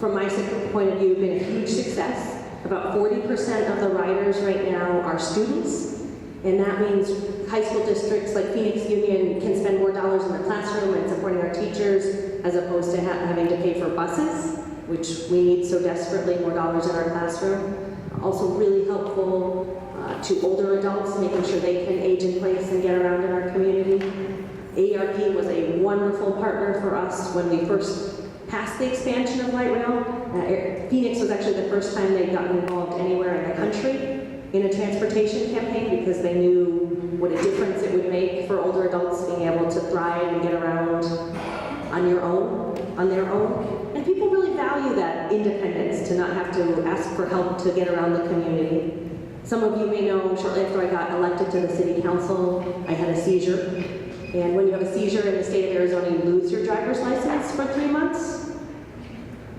from my point of view, been a huge success. About 40% of the riders right now are students, and that means high school districts like Phoenix Union can spend more dollars in the classroom and supporting our teachers as opposed to having to pay for buses, which we need so desperately, more dollars in our classroom. Also really helpful to older adults, making sure they can age in place and get around in our community. AARP was a wonderful partner for us when we first passed the expansion of light rail. Phoenix was actually the first time they'd gotten involved anywhere in the country in a transportation campaign because they knew what a difference it would make for older adults being able to thrive and get around on their own. And people really value that independence, to not have to ask for help to get around the community. Some of you may know, shortly after I got elected to the city council, I had a seizure. And when you have a seizure in the state of Arizona, you lose your driver's license for 3 months.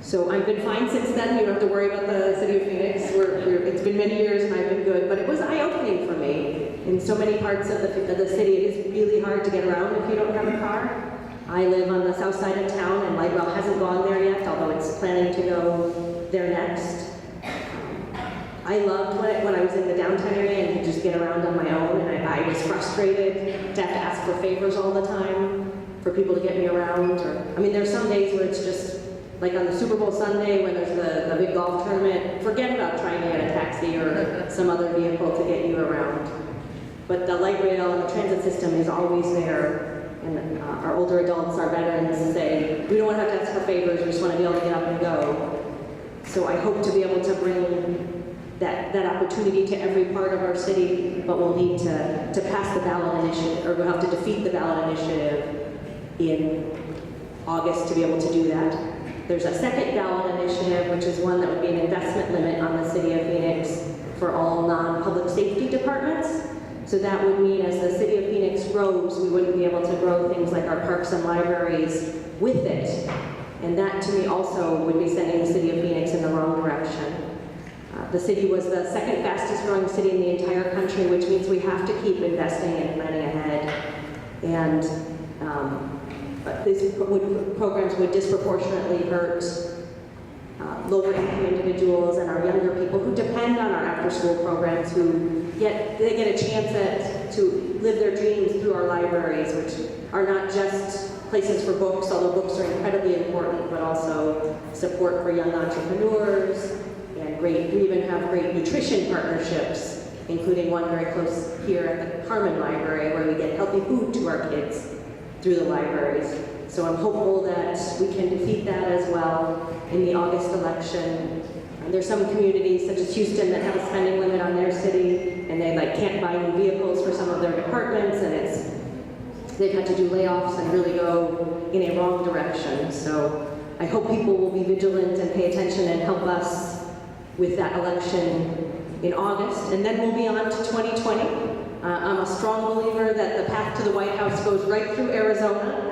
So I've been fine since then. You don't have to worry about the city of Phoenix. It's been many years and I've been good, but it was eye-opening for me. In so many parts of the city, it is really hard to get around if you don't have a car. I live on the south side of town, and light rail hasn't gone there yet, although it's planning to go there next. I loved when I was in the downtown area and could just get around on my own, and I was frustrated to have to ask for favors all the time for people to get me around. I mean, there's some days where it's just, like on the Super Bowl Sunday when there's the big golf tournament, forget about trying to get a taxi or some other vehicle to get you around. But the light rail and the transit system is always there. And our older adults, our veterans say, we don't want to have to ask for favors, we just want to be able to get up and go. So I hope to be able to bring that opportunity to every part of our city, but we'll need to pass the ballot initiative, or we'll have to defeat the ballot initiative in August to be able to do that. There's a second ballot initiative, which is one that would be an investment limit on the city of Phoenix for all non-public safety departments. So that would mean as the city of Phoenix grows, we wouldn't be able to grow things like our parks and libraries with it. And that to me also would be sending the city of Phoenix in the wrong direction. The city was the second fastest growing city in the entire country, which means we have to keep investing and planning ahead. And these programs would disproportionately hurt lower income individuals and our younger people who depend on our after-school programs, who get a chance to live their dreams through our libraries, which are not just places for books, although books are incredibly important, but also support for young entrepreneurs, and we even have great nutrition partnerships, including one very close here at the Carmen Library, where we get healthy food to our kids through the libraries. So I'm hopeful that we can defeat that as well in the August election. There's some communities, such as Houston, that have a spending limit on their city, and they can't buy new vehicles for some of their departments, and they've had to do layoffs and really go in a wrong direction. So I hope people will be vigilant and pay attention and help us with that election in August, and then we'll be on to 2020. I'm a strong believer that the path to the White House goes right through Arizona.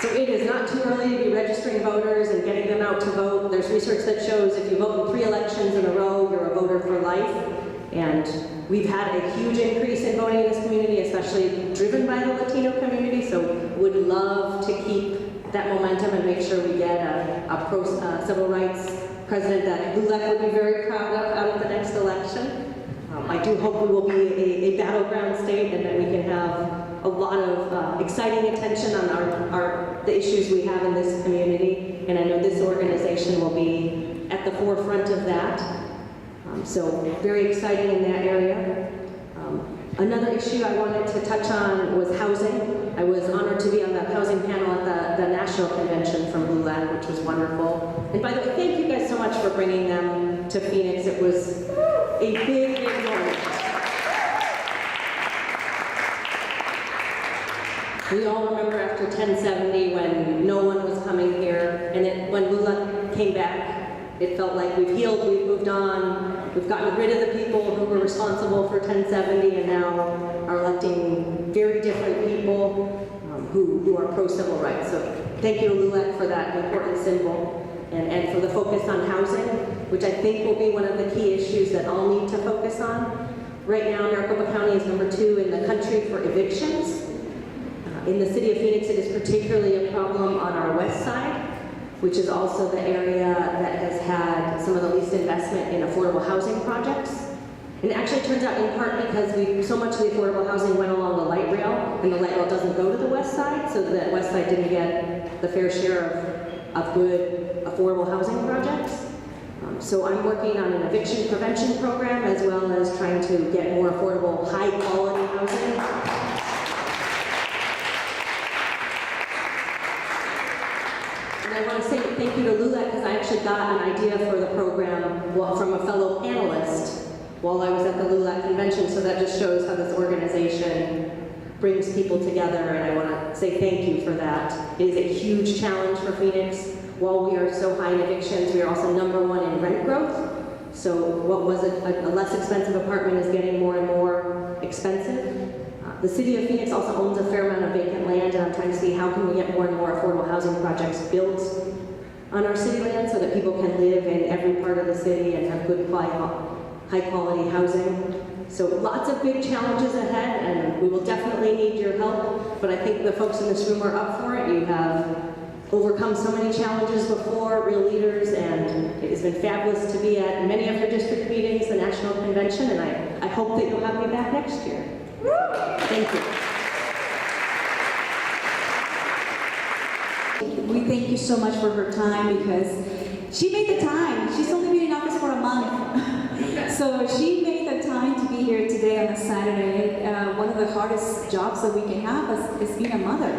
So it is not too early to be registering voters and getting them out to vote. There's research that shows if you vote in 3 elections in a row, you're a voter for life. And we've had a huge increase in voting in this community, especially driven by the Latino community. So would love to keep that momentum and make sure we get a civil rights president that LULAC would be very proud of out of the next election. I do hope we will be a battleground state and that we can have a lot of exciting attention on the issues we have in this community, and I know this organization will be at the forefront of that. So very exciting in that area. Another issue I wanted to touch on was housing. I was honored to be on the housing panel at the national convention from LULAC, which was wonderful. And by the way, thank you guys so much for bringing them to Phoenix. It was a big, big moment. We all remember after 1070 when no one was coming here, and when LULAC came back, It felt like we've healed, we've moved on, we've gotten rid of the people who were responsible for 1070 and now are electing very different people who are pro-civil rights. So thank you to LULAC for that important symbol and for the focus on housing, which I think will be one of the key issues that I'll need to focus on. Right now, Maricopa County is number 2 in the country for evictions. In the city of Phoenix, it is particularly a problem on our west side, which is also the area that has had some of the least investment in affordable housing projects. And it actually turns out in part because so much of the affordable housing went along the light rail, and the light rail doesn't go to the west side, so the west side didn't get the fair share of good affordable housing projects. So I'm working on an eviction prevention program as well as trying to get more affordable, high quality housing. I want to say thank you to LULAC because I actually got an idea for the program from a fellow panelist while I was at the LULAC convention, so that just shows how this organization brings people together, and I want to say thank you for that. It is a huge challenge for Phoenix. While we are so high in evictions, we are also #1 in rent growth. So what was a less expensive apartment is getting more and more expensive. The city of Phoenix also owns a fair amount of vacant land, and I'm trying to see how can we get more and more affordable housing projects built on our city land so that people can live in every part of the city and have good, high quality housing. So lots of big challenges ahead, and we will definitely need your help, but I think the folks in this room are up for it. You have overcome so many challenges before, real leaders, and it has been fabulous to be at many of your district meetings, the national convention, and I hope that you'll have me back next year. Thank you. We thank you so much for her time because she made the time. She's only been in office for a month. So she made the time to be here today on a Saturday. One of the hardest jobs that we can have is being a mother.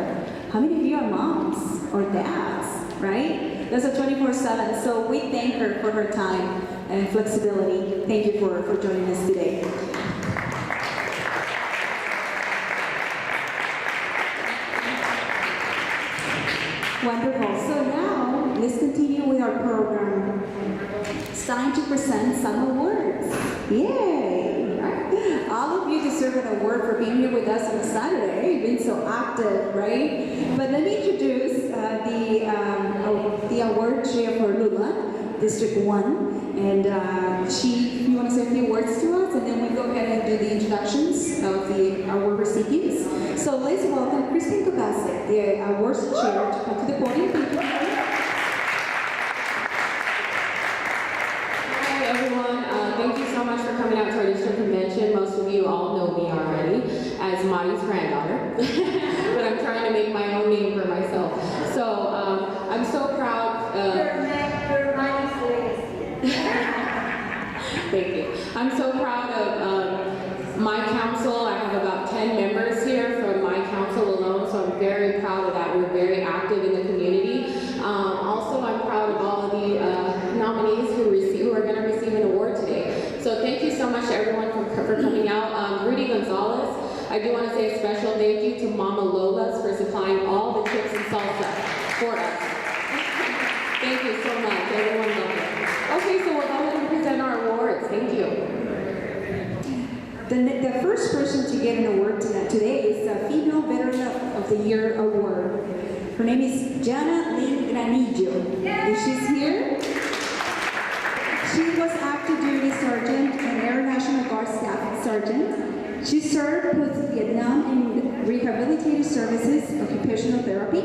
How many of you are moms or dads, right? That's a 24/7. So we thank her for her time and flexibility. Thank you for joining us today. Wonderful. So now, let's continue with our program. It's time to present some awards. Yay! All of you deserve an award for being here with us on a Saturday. You've been so active, right? But let me introduce the award chair for LULAC, District 1. And you want to say a few words to us, and then we go ahead and do the introductions of the award recipients. So let's welcome Kristen Kobasic, the awards chair, to come to the podium. Thank you. Hi everyone, thank you so much for coming out to our district convention. Most of you all know me already as Mari's granddaughter, but I'm trying to make my own name for myself. So I'm so proud. You're Mari's legacy. Thank you. I'm so proud of my council. I have about 10 members here from my council alone, so I'm very proud of that. We're very active in the community. Also, I'm proud of all of the nominees who are going to receive an award today. So thank you so much to everyone for coming out. Rudy Gonzalez, I do want to say a special thank you to Mama Lola's for supplying all the chips and salsa for us. Thank you so much. Everyone loved it. Okay, so we'll go ahead and present our awards. Thank you. The first person to get an award today is the Female Veteran of the Year Award. Her name is Jana Lynn Granillo. Is she here? She was active duty sergeant and Air National Guard Staff Sergeant. She served with Vietnam in Rehabilitative Services, Occupational Therapy.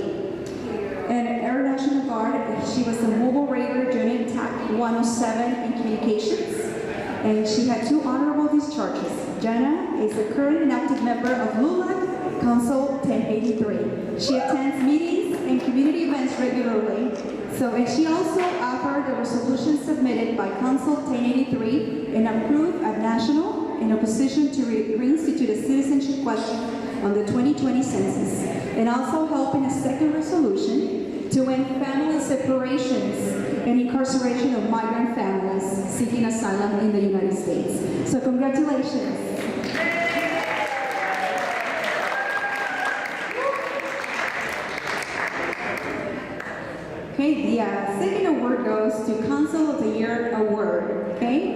And Air National Guard, she was a mobile raider during TAC 107 in Communications. And she had 2 honorable discharges. Jana is a current and active member of LULAC Council 1083. She attends meetings and community events regularly. And she also authored a resolution submitted by Council 1083 and approved at national in opposition to reinstitute a citizenship question on the 2020 census, and also helped in a second resolution to end family separations and incarceration of migrant families seeking asylum in the United States. So congratulations. Okay, the second award goes to Council of the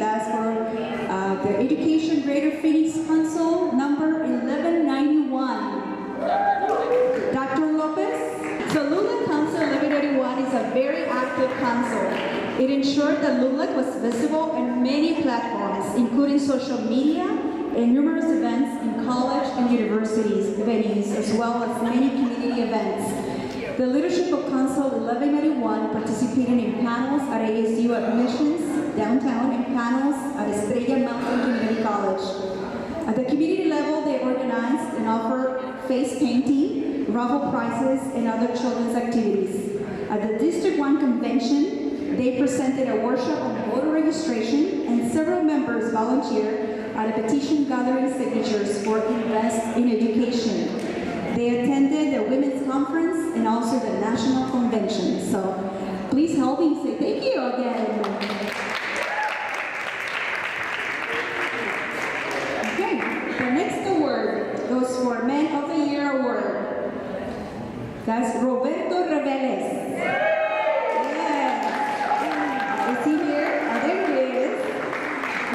That's for the Education Greater Phoenix Council number 1191. Dr. Lopez? So LULAC Council 1181 is a very active council. It ensured that LULAC was visible on many platforms, including social media and numerous events in college and universities venues, as well as many community events. The leadership of Council 1181 participated in panels at ASU admissions downtown and panels at Estrella Mountain Community College. At the community level, they organized and offered face painting, raffle prizes, and other children's activities. At the District 1 convention, they presented a workshop on voter registration, and several members volunteered at a petition gathering signatures for Invest in Education. They attended the Women's Conference and also the National Convention. So please help me say thank you again. Okay, the next award goes for Men of the Year Award. That's Roberto Reveles. Yeah. Is he here? Oh, there he is.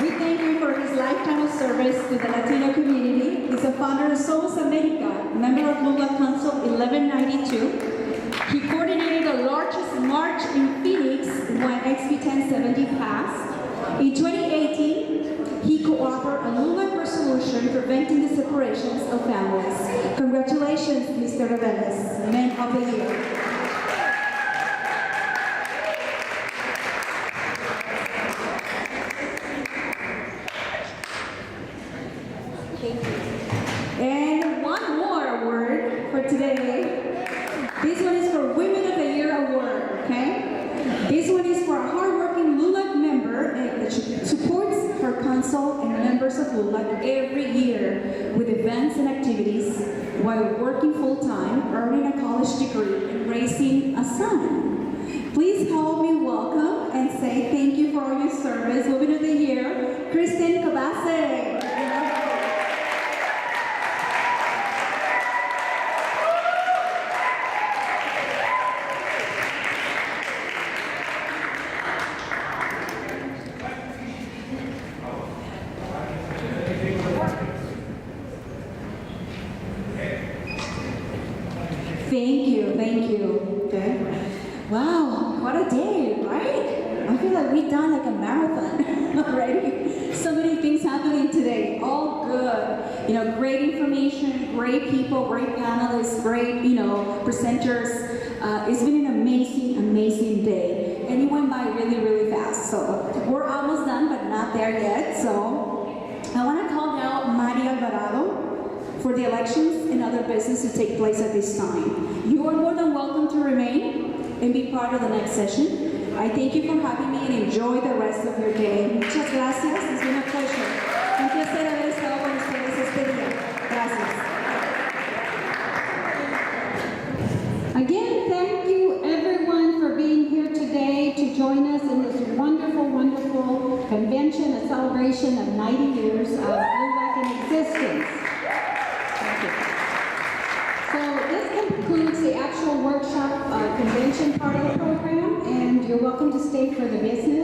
We thank him for his lifetime of service to the Latino community. He's a founder of Somos America, member of LULAC Council 1192. He coordinated the largest march in Phoenix when XB 1070 passed. In 2018, he co-authored a LULAC resolution preventing the separations of families. Congratulations, Mr. Reveles, Man of the Year. And one more award for today. This one is for Women of the Year Award, okay? This one is for a hardworking LULAC member that supports her council and members of LULAC every year with events and activities while working full-time, earning a college degree, and raising a son. Please help me welcome and say thank you for all your service. Women of the Year, Kristen Cabase. Thank you. Okay. Wow, what a day, right? I feel like we've done like a marathon already. So many things happening today, all good. You know, great information, great people, great panelists, great, presenters. It's been an amazing, amazing day. And it went by really, really fast. So we're almost done, but not there yet. So I want to call out Maria Alvarado for the elections and other business to take place at this time. You are more than welcome to remain and be part of the next session. I thank you for having me and enjoy the rest of your day. Muchas gracias. It's been a pleasure. Un placer haber estado con ustedes este día. Gracias. Again, thank you everyone for being here today to join us in this wonderful, wonderful convention, a celebration of 90 years of LULAC in existence. So this concludes the actual workshop convention part of the program, and you're welcome to stay for the business.